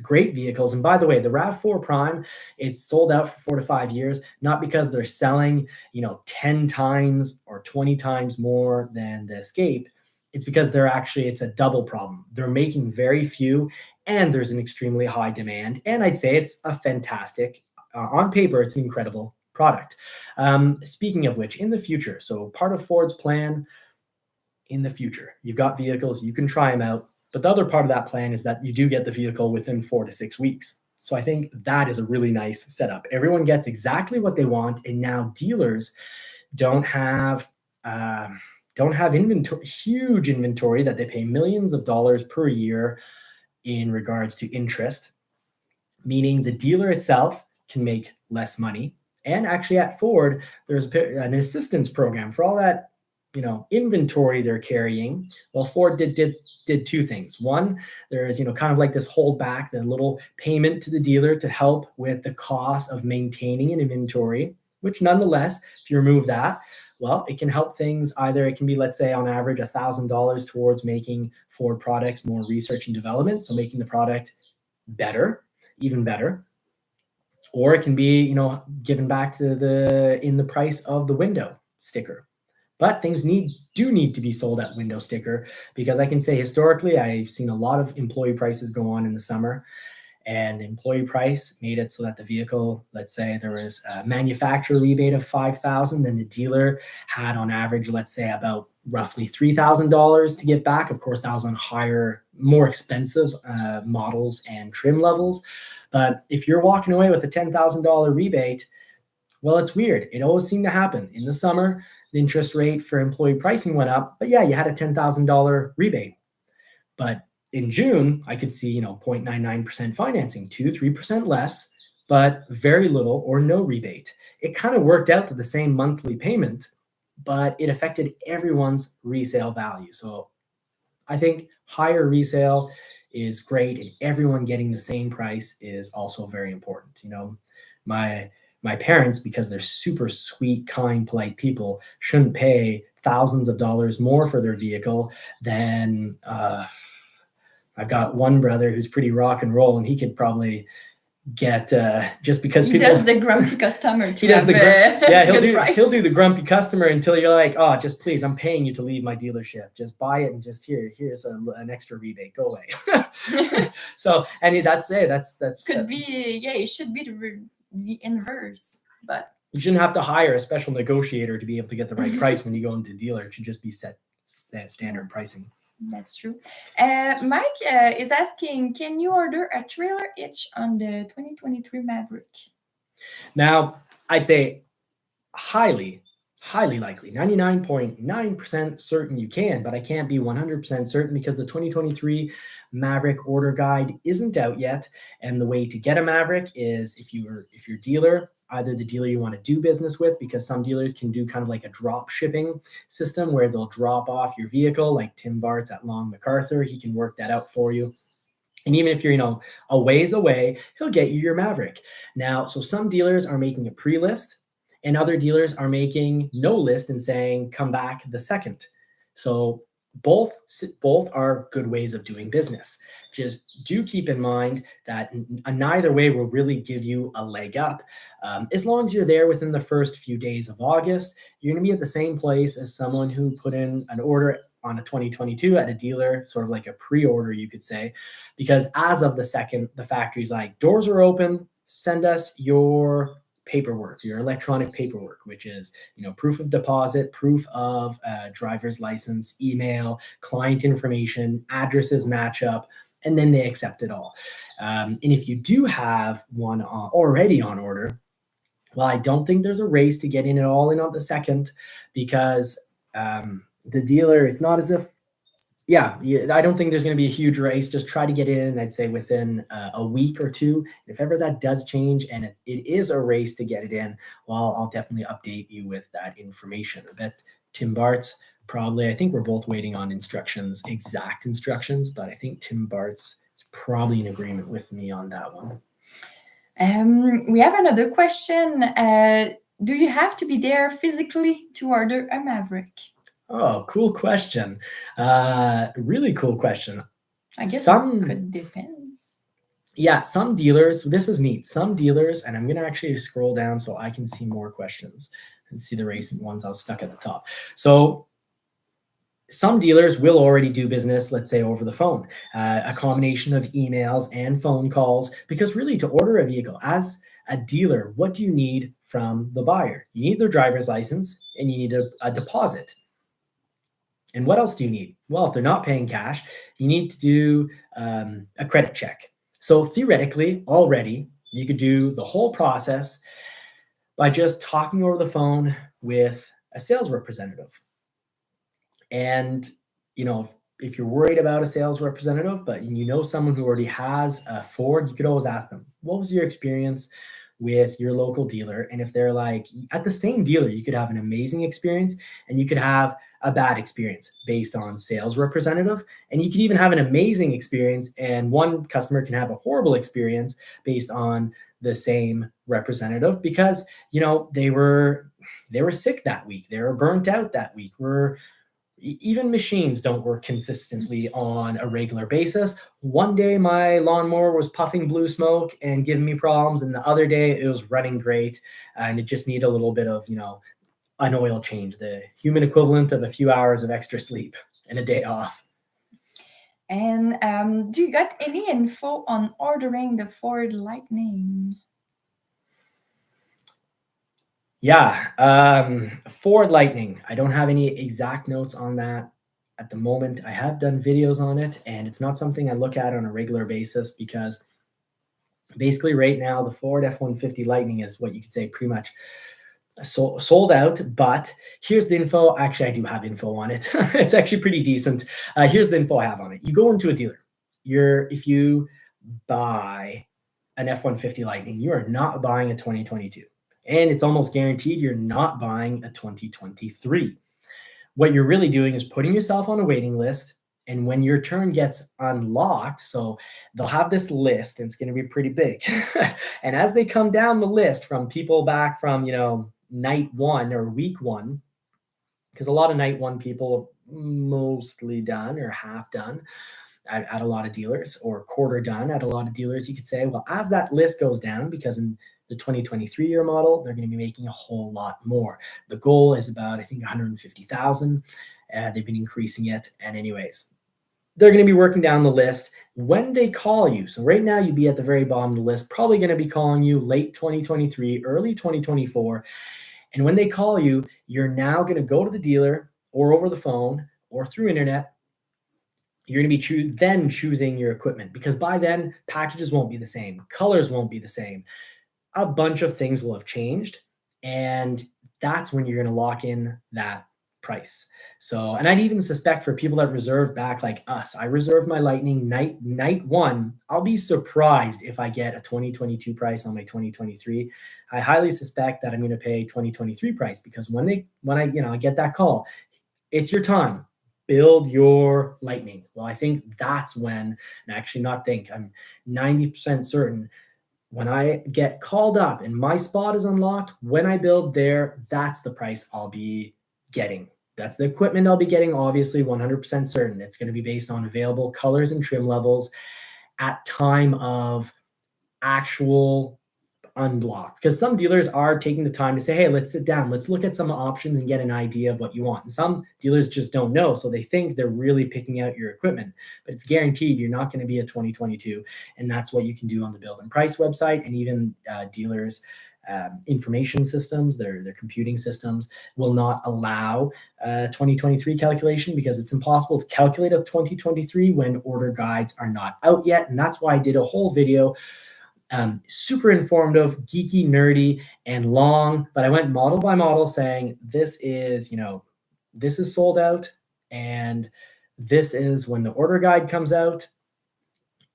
great vehicles. And by the way, the RAV4 Prime, it's sold out for 4 to 5 years, not because they're selling, 10 times or 20 times more than the Escape. It's because it's a double problem. They're making very few and there's an extremely high demand. And I'd say it's a fantastic, on paper, it's an incredible product. Speaking of which, in the future, so part of Ford's plan in the future, you've got vehicles, you can try them out, but the other part of that plan is that you do get the vehicle within 4 to 6 weeks. So I think that is a really nice setup. Everyone gets exactly what they want, and now dealers don't have huge inventory that they pay millions of dollars per year in regards to interest, meaning the dealer itself can make less money. And actually at Ford, there's an assistance program for all that, inventory they're carrying. Well, Ford did 2 things. One, there's, kind of like this holdback, the little payment to the dealer to help with the cost of maintaining an inventory, which nonetheless, if you remove that, well, it can help things. Either it can be, let's say on average, $1,000 towards making Ford products more research and development. So making the product better, even better. Or it can be, given back to in the price of the window sticker. But things do need to be sold at window sticker, because I can say historically, I've seen a lot of employee prices go on in the summer. and the employee price made it so that the vehicle, let's say there was a manufacturer rebate of $5,000, then the dealer had on average, let's say about roughly $3,000 to give back. Of course, that was on higher, more expensive models and trim levels. But if you're walking away with a $10,000 rebate, well, it's weird. It always seemed to happen. In the summer, the interest rate for employee pricing went up, but yeah, you had a $10,000 rebate. But in June, I could see, 0.99% financing, 2-3% less, but very little or no rebate. It kind of worked out to the same monthly payment, but it affected everyone's resale value. So I think higher resale is great, and everyone getting the same price is also very important. My parents, because they're super sweet, kind, polite people, shouldn't pay thousands of dollars more for their vehicle than I've got one brother who's pretty rock and roll, and he could probably get just because He people does the grumpy customer. he does Price. he'll do the grumpy customer until you're like, oh, just please, I'm paying you to leave my dealership. Just buy it and just here's an extra rebate. Go away. So, and that's it. That's Could be, yeah, it should be the inverse, but you shouldn't have to hire a special negotiator to be able to get the right price when you go into the dealer. It should just be set standard pricing. that's true. Mike is asking, can you order a trailer hitch on the 2023 Maverick? Now, I'd say highly likely, 99.9% certain you can, but I can't be 100% certain because the 2023 Maverick order guide isn't out yet. And the way to get a Maverick is if your dealer, either the dealer you want to do business with, because some dealers can do kind of like a drop shipping system where they'll drop off your vehicle, like Tim Bart's at Long MacArthur. He can work that out for you. And even if you're, a ways away, he'll get you your Maverick. Now, so some dealers are making a pre-list, and other dealers are making no list and saying, come back the second. So both are good ways of doing business. Just do keep in mind that neither way will really give you a leg up. As long as you're there within the first few days of August, you're going to be at the same place as someone who put in an order on a 2022 at a dealer, sort of like a pre-order, you could say, because as of the second, the factory's like, doors are open, send us your paperwork, your electronic paperwork, which is, proof of deposit, proof of driver's license, email, client information, addresses match up, and then they accept it all. And if you do have one already on order, well, I don't think there's a race to getting it all in on the second, because the dealer, it's not as if, I don't think there's going to be a huge race. Just try to get in, I'd say, within a week or two. If ever that does change and it is a race to get it in, well, I'll definitely update you with that information. I bet Tim Bart's probably, I think we're both waiting on exact instructions, but I think Tim Bart's is probably in agreement with me on that one. We have another question. Do you have to be there physically to order a Maverick? Oh, cool question. Really cool question. I guess it could depend. Yeah, some dealers, this is neat. Some dealers, and I'm going to actually scroll down so I can see more questions and see the recent ones I was stuck at the top. So some dealers will already do business, let's say, over the phone, a combination of emails and phone calls, because really to order a vehicle as a dealer, what do you need from the buyer? You need their driver's license and you need a deposit. And what else do you need? Well, if they're not paying cash, you need to do a credit check. So theoretically, already, you could do the whole process by just talking over the phone with a sales representative. And, if you're worried about a sales representative, but someone who already has a Ford, you could always ask them, what was your experience with your local dealer? And if they're like, at the same dealer, you could have an amazing experience and you could have a bad experience based on sales representative. And you could even have an amazing experience and one customer can have a horrible experience based on the same representative because, they were sick that week. They were burnt out that week. Even machines don't work consistently on a regular basis. One day my lawnmower was puffing blue smoke and giving me problems, and the other day it was running great, and it just needed a little bit of, an oil change, the human equivalent of a few hours of extra sleep and a day off. And do you got any info on ordering the Ford Lightning? Yeah, Ford Lightning. I don't have any exact notes on that at the moment. I have done videos on it, and it's not something I look at on a regular basis because basically right now the Ford F-150 Lightning is what you could say pretty much sold out. But here's the info. Actually, I do have info on it. It's actually pretty decent. Here's the info I have on it. You go into a dealer. If you buy an F-150 Lightning, you are not buying a 2022. And it's almost guaranteed you're not buying a 2023. What you're really doing is putting yourself on a waiting list. And when your turn gets unlocked, so they'll have this list and it's going to be pretty big. And as they come down the list from people back from, night one or week one, because a lot of night one people mostly done or half done at a lot of dealers, or quarter done at a lot of dealers, you could say, well, as that list goes down, because in the 2023 year model, they're going to be making a whole lot more. The goal is about, I think, 150,000. They've been increasing it. And anyways, they're going to be working down the list when they call you. So right now you'd be at the very bottom of the list, probably going to be calling you late 2023, early 2024. And when they call you, you're now going to go to the dealer or over the phone or through internet. You're going to be then choosing your equipment, because by then packages won't be the same, colors won't be the same, a bunch of things will have changed, and that's when you're going to lock in that price. So, and I'd even suspect for people that reserve back like us, I reserved my Lightning night one. I'll be surprised if I get a 2022 price on my 2023. I highly suspect that I'm going to pay 2023 price, because when I get that call, it's your time. Build your Lightning. Well, I think that's when, and actually not think, I'm 90% certain, when I get called up and my spot is unlocked, when I build there, that's the price I'll be getting. That's the equipment I'll be getting, obviously 100% certain. It's going to be based on available colors and trim levels at time of actual unblock, because some dealers are taking the time to say, hey, let's sit down, let's look at some options and get an idea of what you want. And some dealers just don't know, so they think they're really picking out your equipment, but it's guaranteed you're not going to be a 2022. And that's what you can do on the Build and Price website. And even dealers information systems, their computing systems will not allow 2023 calculation, because it's impossible to calculate a 2023 when order guides are not out yet. And that's why I did a whole video, super informative, geeky, nerdy, and long, but I went model by model saying this is sold out, and this is when the order guide comes out,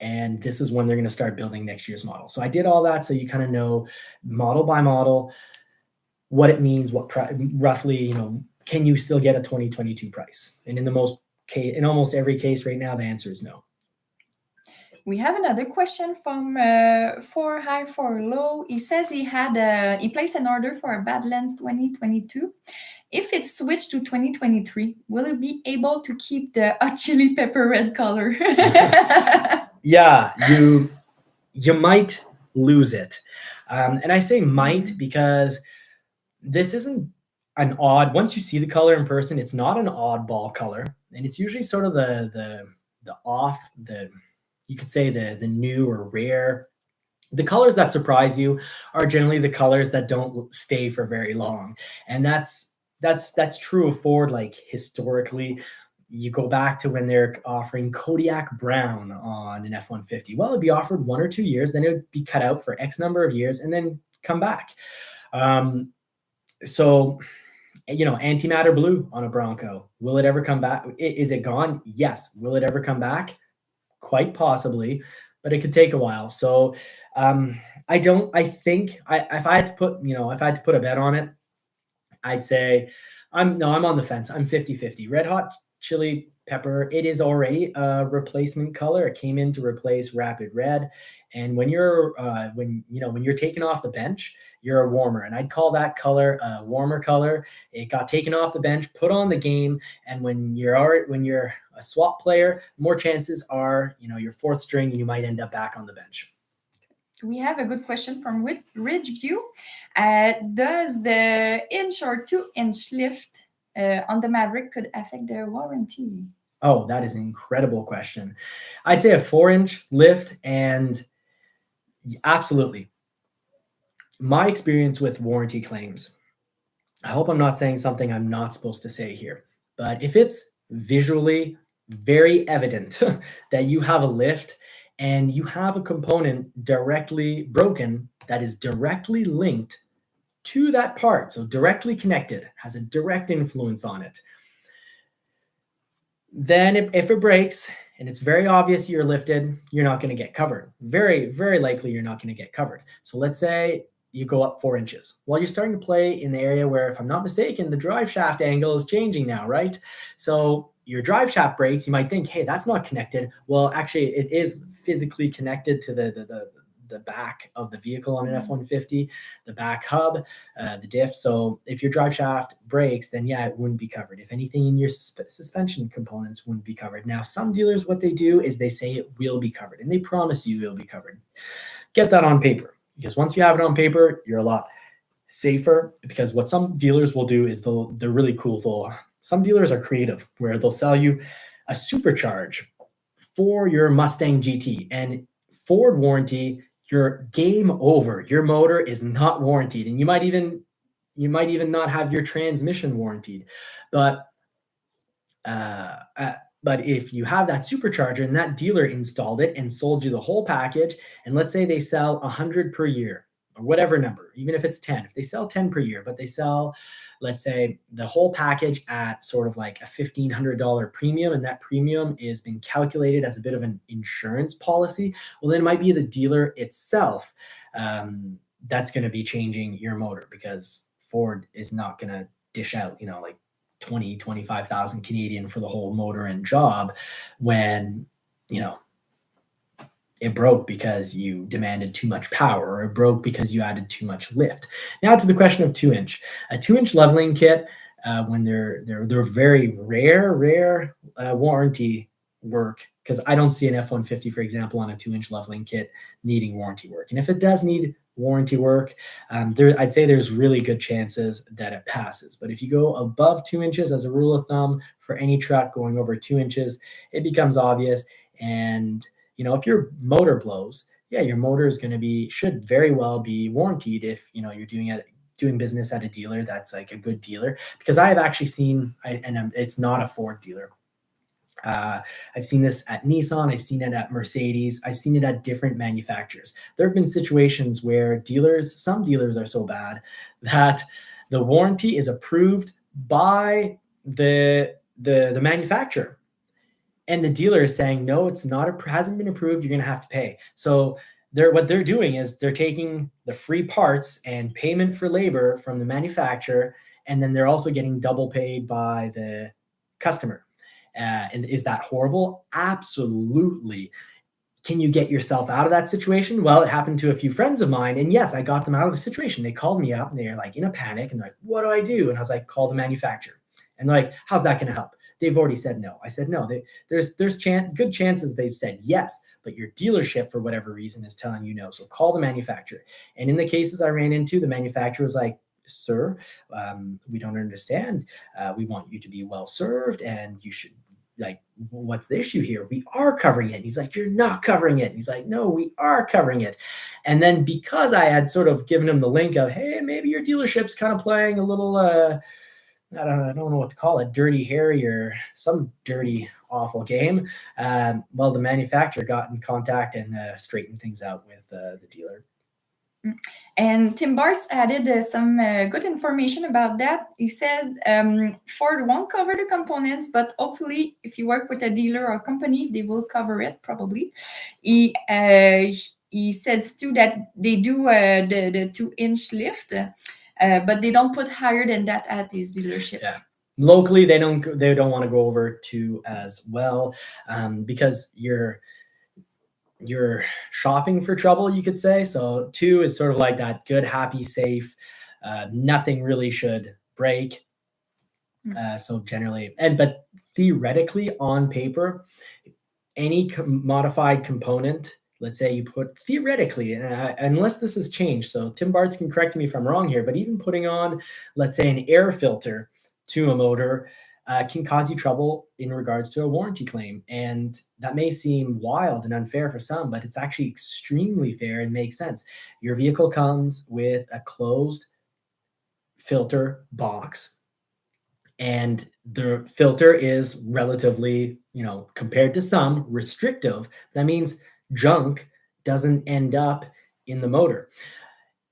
and this is when they're going to start building next year's model. So I did all that so you kind of know model by model what it means, roughly, can you still get a 2022 price? And in almost every case right now, the answer is no. We have another question from For High For Low. He says he placed an order for a Badlands 2022. If it's switched to 2023, will it be able to keep the hot chili pepper red color? Yeah, you might lose it. And I say might because this isn't an odd, once you see the color in person, it's not an oddball color. And it's usually sort of the you could say the new or rare. The colors that surprise you are generally the colors that don't stay for very long. And that's true of Ford. Like historically, you go back to when they're offering Kodiak Brown on an F-150. Well, it'd be offered 1 or 2 years, then it would be cut out for X number of years and then come back. So, antimatter blue on a Bronco, will it ever come back? Is it gone? Yes. Will it ever come back? Quite possibly, but it could take a while. So I think if I had to put a bet on it, I'd say I'm on the fence. I'm 50-50. Red hot chili pepper, it is already a replacement color. It came in to replace Rapid Red. And when you're when you're taken off the bench, you're a warmer, and I'd call that color a warmer color. It got taken off the bench, put on the game, and when you're a swap player, more chances are you're fourth string and you might end up back on the bench. We have a good question from Ridgeview. Does the 1 or 2 inch lift on the Maverick could affect the warranty? Oh, that is an incredible question. I'd say a 4-inch lift, and absolutely. My experience with warranty claims, I hope I'm not saying something I'm not supposed to say here, but if it's visually very evident that you have a lift and you have a component directly broken that is directly linked to that part, so directly connected, has a direct influence on it, then if it breaks and it's very obvious you're lifted, you're not going to get covered. Very, very likely you're not going to get covered. So let's say you go up 4 inches. Well, you're starting to play in the area where, if I'm not mistaken, the drive shaft angle is changing now, right? So your drive shaft breaks, you might think, hey, that's not connected. Well, actually, it is physically connected to the back of the vehicle on an F-150, the back hub, the diff. So if your drive shaft breaks, then yeah, it wouldn't be covered. If anything in your suspension components wouldn't be covered. Now, some dealers, what they do is they say it will be covered, and they promise you it will be covered. Get that on paper, because once you have it on paper, you're a lot safer. Because what some dealers will do is they're really cool. Some dealers are creative, where they'll sell you a supercharge for your Mustang GT, and Ford warranty, you're game over. Your motor is not warranted, and you might even not have your transmission warranted. But uh, uh, but if you have that supercharger and that dealer installed it and sold you the whole package, and let's say they sell 100 per year or whatever number, even if it's 10, if they sell 10 per year, but they sell, let's say, the whole package at sort of like a $1,500 premium, and that premium is being calculated as a bit of an insurance policy, well, then it might be the dealer itself that's going to be changing your motor, because Ford is not going to dish out, like 25,000 Canadian for the whole motor and job when, it broke because you demanded too much power, or it broke because you added too much lift. Now to the question of 2-inch. A 2-inch leveling kit, when they're very rare warranty work, because I don't see an F-150, for example, on a 2-inch leveling kit needing warranty work. And if it does need warranty work, I'd say there's really good chances that it passes. But if you go above 2 inches, as a rule of thumb, for any truck going over 2 inches, it becomes obvious. And if your motor blows, yeah, your motor is should very well be warranted if you're doing business at a dealer that's like a good dealer. Because I have actually seen, and it's not a Ford dealer, I've seen this at Nissan, I've seen it at Mercedes, I've seen it at different manufacturers. There have been situations where some dealers are so bad that the warranty is approved by the manufacturer, and the dealer is saying, no, it's not, hasn't been approved, you're going to have to pay. So what they're doing is they're taking the free parts and payment for labor from the manufacturer, and then they're also getting double paid by the customer. And is that horrible? Absolutely. Can you get yourself out of that situation? Well, it happened to a few friends of mine, and yes, I got them out of the situation. They called me up and they're like in a panic, and they're like, what do I do? And I was like, call the manufacturer. And they're like, how's that going to help? They've already said no. I said, no, there's good chances they've said yes, but your dealership, for whatever reason, is telling you no. So call the manufacturer. And in the cases I ran into, the manufacturer was like, sir, we don't understand. We want you to be well served, and you should, like, what's the issue here? We are covering it. And he's like, you're not covering it. And he's like, no, we are covering it. And then because I had sort of given him the link of, hey, maybe your dealership's kind of playing a little, I don't know what to call it, dirty Harry or some dirty, awful game. Well, the manufacturer got in contact and straightened things out with the dealer. And Tim Bart's added some good information about that. He says Ford won't cover the components, but hopefully if you work with a dealer or company, they will cover it probably. He says too that they do the 2-inch lift, but they don't put higher than that at his dealership. Yeah. Locally, they don't want to go over 2 as well, because you're shopping for trouble, you could say. So 2 is sort of like that good, happy, safe. Nothing really should break. So generally, but theoretically, on paper, any modified component, let's say you put theoretically, unless this has changed, so Tim Bartz can correct me if I'm wrong here, but even putting on, let's say, an air filter to a motor, can cause you trouble in regards to a warranty claim. And that may seem wild and unfair for some, but it's actually extremely fair and makes sense. Your vehicle comes with a closed filter box, and the filter is relatively, compared to some, restrictive. That means junk doesn't end up in the motor.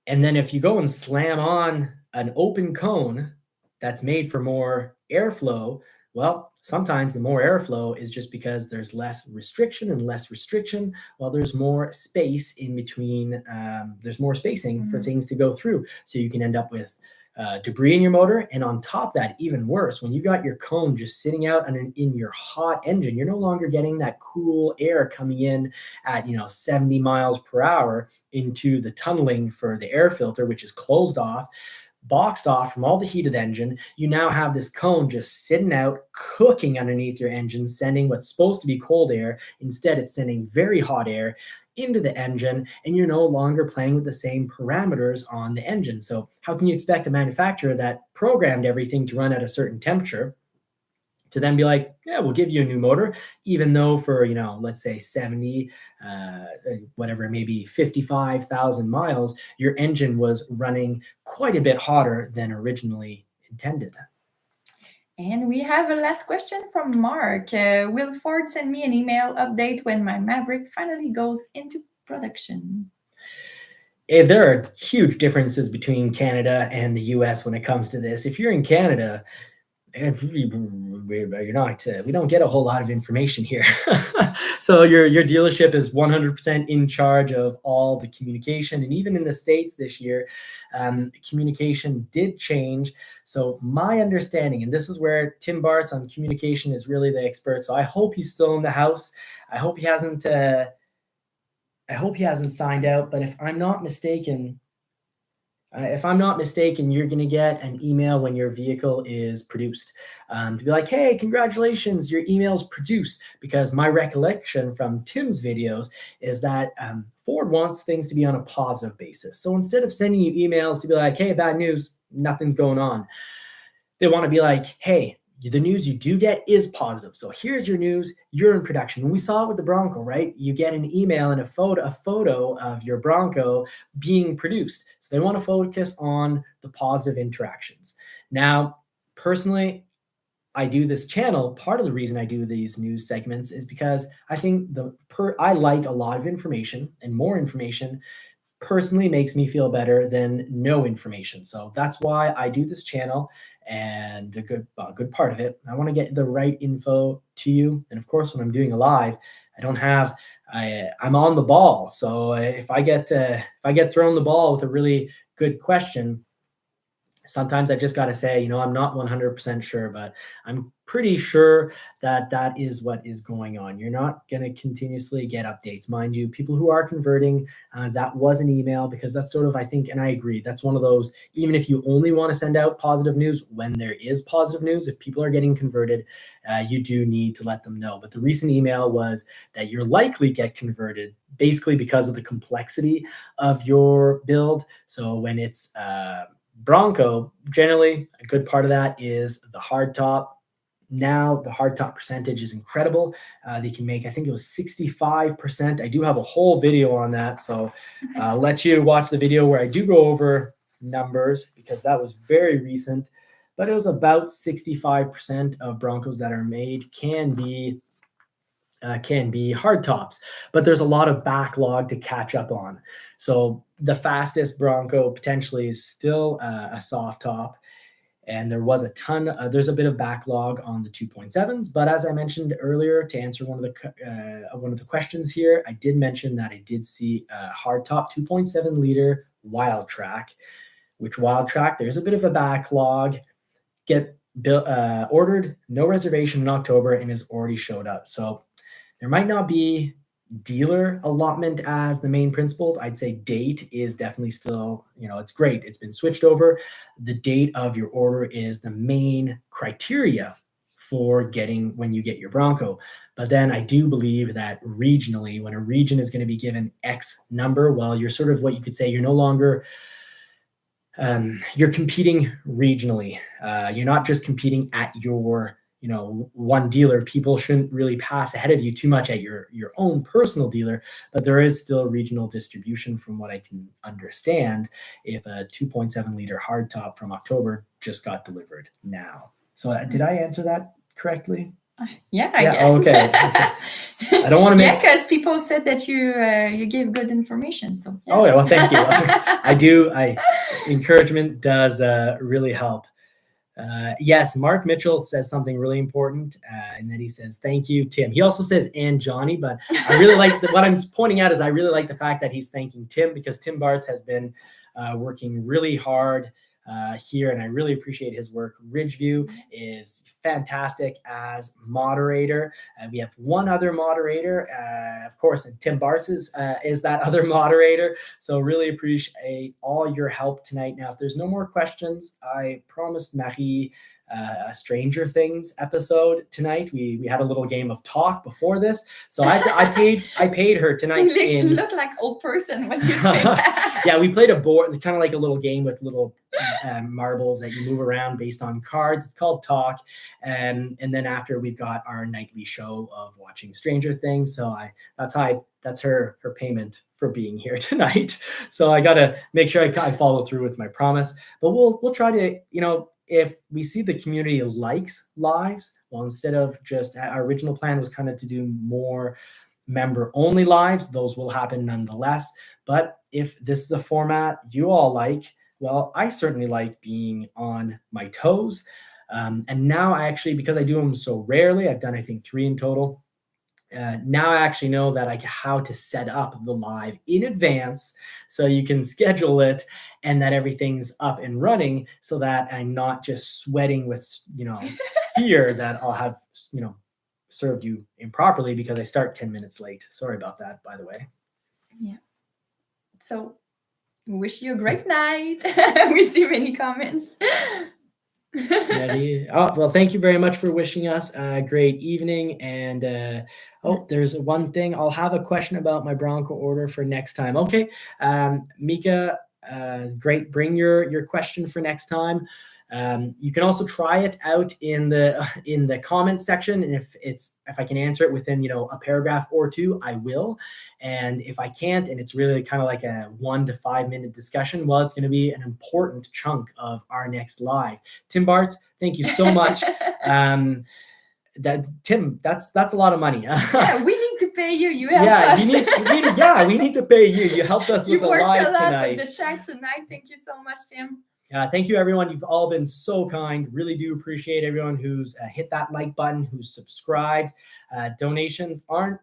And then if you go and slam on an open cone that's made for more airflow, well, sometimes the more airflow is just because there's less restriction, and less restriction, well, there's more space in between. There's more spacing for things to go through. So you can end up with debris in your motor. And on top of that, even worse, when you got your cone just sitting out in your hot engine, you're no longer getting that cool air coming in at 70 miles per hour into the tunneling for the air filter, which is closed off, boxed off from all the heat of the engine. You now have this cone just sitting out, cooking underneath your engine, sending what's supposed to be cold air. Instead, it's sending very hot air into the engine, and you're no longer playing with the same parameters on the engine. So how can you expect a manufacturer that programmed everything to run at a certain temperature to then be like, yeah, we'll give you a new motor, even though for, let's say 70, whatever, maybe 55,000 miles, your engine was running quite a bit hotter than originally intended. And we have a last question from Mark. Will Ford send me an email update when my Maverick finally goes into production? There are huge differences between Canada and the US when it comes to this. If you're in Canada, you're not, we don't get a whole lot of information here. So your dealership is 100% in charge of all the communication. And even in the States this year, communication did change. So my understanding, and this is where Tim Bart's on communication is really the expert. So I hope he's still in the house. I hope he hasn't signed out. But if I'm not mistaken, you're going to get an email when your vehicle is produced to be like, hey, congratulations, your email's produced. Because my recollection from Tim's videos is that Ford wants things to be on a positive basis. So instead of sending you emails to be like, hey, bad news, nothing's going on, they want to be like, hey, the news you do get is positive. So here's your news. You're in production. And we saw it with the Bronco, right? You get an email and a photo of your Bronco being produced. So they want to focus on the positive interactions. Now, personally, I do this channel. Part of the reason I do these news segments is because I think I like a lot of information, and more information personally makes me feel better than no information. So that's why I do this channel. And a good part of it, I want to get the right info to you. And of course, when I'm doing a live, I'm on the ball. So if I get thrown the ball with a really good question, sometimes I just got to say, I'm not 100% sure, but I'm pretty sure that is what is going on. You're not going to continuously get updates. Mind you, people who are converting, that was an email, because that's sort of, I think, and I agree, that's one of those, even if you only want to send out positive news when there is positive news, if people are getting converted, you do need to let them know. But the recent email was that you're likely get converted basically because of the complexity of your build. So when it's Bronco, generally a good part of that is the hardtop. Now the hardtop percentage is incredible. They can make, I think it was 65%. I do have a whole video on that, so I'll let you watch the video where I do go over numbers, because that was very recent. But it was about 65% of Broncos that are made can be hardtops, but there's a lot of backlog to catch up on. So the fastest Bronco potentially is still a soft top, and there's a bit of backlog on the 2.7s. But as I mentioned earlier, to answer one of the questions here, I did mention that I did see a hardtop 2.7 liter Wild Track, which Wild Track, there's a bit of a backlog. Get ordered, no reservation in October, and has already showed up. So there might not be dealer allotment as the main principle. I'd say date is definitely still, it's great. It's been switched over. The date of your order is the main criteria for getting when you get your Bronco. But then I do believe that regionally, when a region is going to be given X number, well, you're sort of what you could say, you're no longer, you're competing regionally. You're not just competing at your one dealer. People shouldn't really pass ahead of you too much at your own personal dealer, but there is still regional distribution from what I can understand if a 2.7 liter hardtop from October just got delivered now. So did I answer that correctly? Yeah, I Yeah. guess. Okay. I don't want to miss. Yeah, because people said that you give good information. So yeah. Oh yeah, well, thank you. I do. Encouragement does really help. Yes, Mark Mitchell says something really important, and then he says, "Thank you, Tim." He also says, "And Johnny," but I really like what I'm pointing out is I really like the fact that he's thanking Tim, because Tim Bartz has been working really hard here, and I really appreciate his work. Ridgeview is fantastic as moderator. We have one other moderator, of course, and Tim Bartz is that other moderator. So really appreciate all your help tonight. Now, if there's no more questions, I promised Marie a Stranger Things episode tonight. We had a little game of talk before this, so I paid her tonight. You look like old person when you say that. Yeah, we played a board, kind of like a little game with little marbles that you move around based on cards. It's called Talk, and then after we've got our nightly show of watching Stranger Things. So that's her payment for being here tonight. So I got to make sure I follow through with my promise. But we'll try to, if we see the community likes lives, well, instead of just our original plan was kind of to do more member only lives, those will happen nonetheless. But if this is a format you all like, well, I certainly like being on my toes. And now I actually, because I do them so rarely, I've done, I think, 3 in total. Now I actually know that how to set up the live in advance so you can schedule it and that everything's up and running, so that I'm not just sweating with, fear that I'll have, served you improperly because I start 10 minutes late. Sorry about that, by the way. Yeah. So we wish you a great night. We see many comments. Well, thank you very much for wishing us a great evening. And there's one thing. I'll have a question about my Bronco order for next time. Okay, Mika, great. Bring your question for next time. You can also try it out in the comment section, and if I can answer it within a paragraph or 2, I will. And if I can't, and it's really kind of like a 1 to 5 minute discussion, well, it's going to be an important chunk of our next live. Tim Bartz, thank you so much. Tim, that's a lot of money. Yeah, we need to pay you. You helped us. We need to pay you. You helped us with the live tonight. You worked a lot with the chat tonight. Thank you so much, Tim. Thank you, everyone. You've all been so kind. Really do appreciate everyone who's hit that like button, who's subscribed. Donations aren't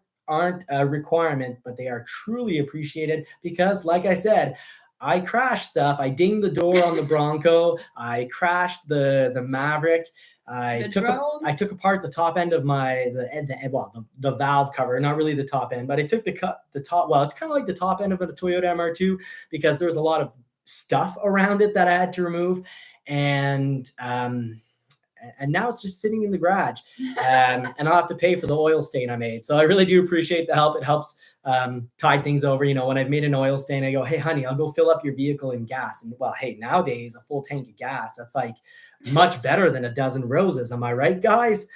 a requirement, but they are truly appreciated because, like I said, I crashed stuff. I dinged the door on the Bronco. I crashed the Maverick. I took apart the top end of the valve cover, not really the top end, but I took the top. Well, it's kind of like the top end of a Toyota MR2 because there was a lot of stuff around it that I had to remove, and now it's just sitting in the garage, and I'll have to pay for the oil stain I made. So I really do appreciate the help. It helps tide things over. When I've made an oil stain, I go, "Hey, honey, I'll go fill up your vehicle in gas." And well, hey, nowadays a full tank of gas, that's like much better than a dozen roses. Am I right, guys?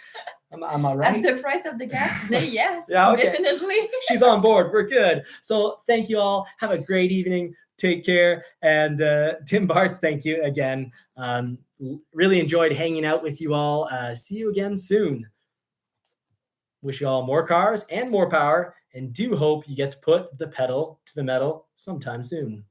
Am I right? At the price of the gas today, yes. Yeah, okay. Definitely. She's on board. We're good. So thank you all. Have a great evening. Take care. And Tim Bartz, thank you again. Really enjoyed hanging out with you all. See you again soon. Wish you all more cars and more power, and do hope you get to put the pedal to the metal sometime soon.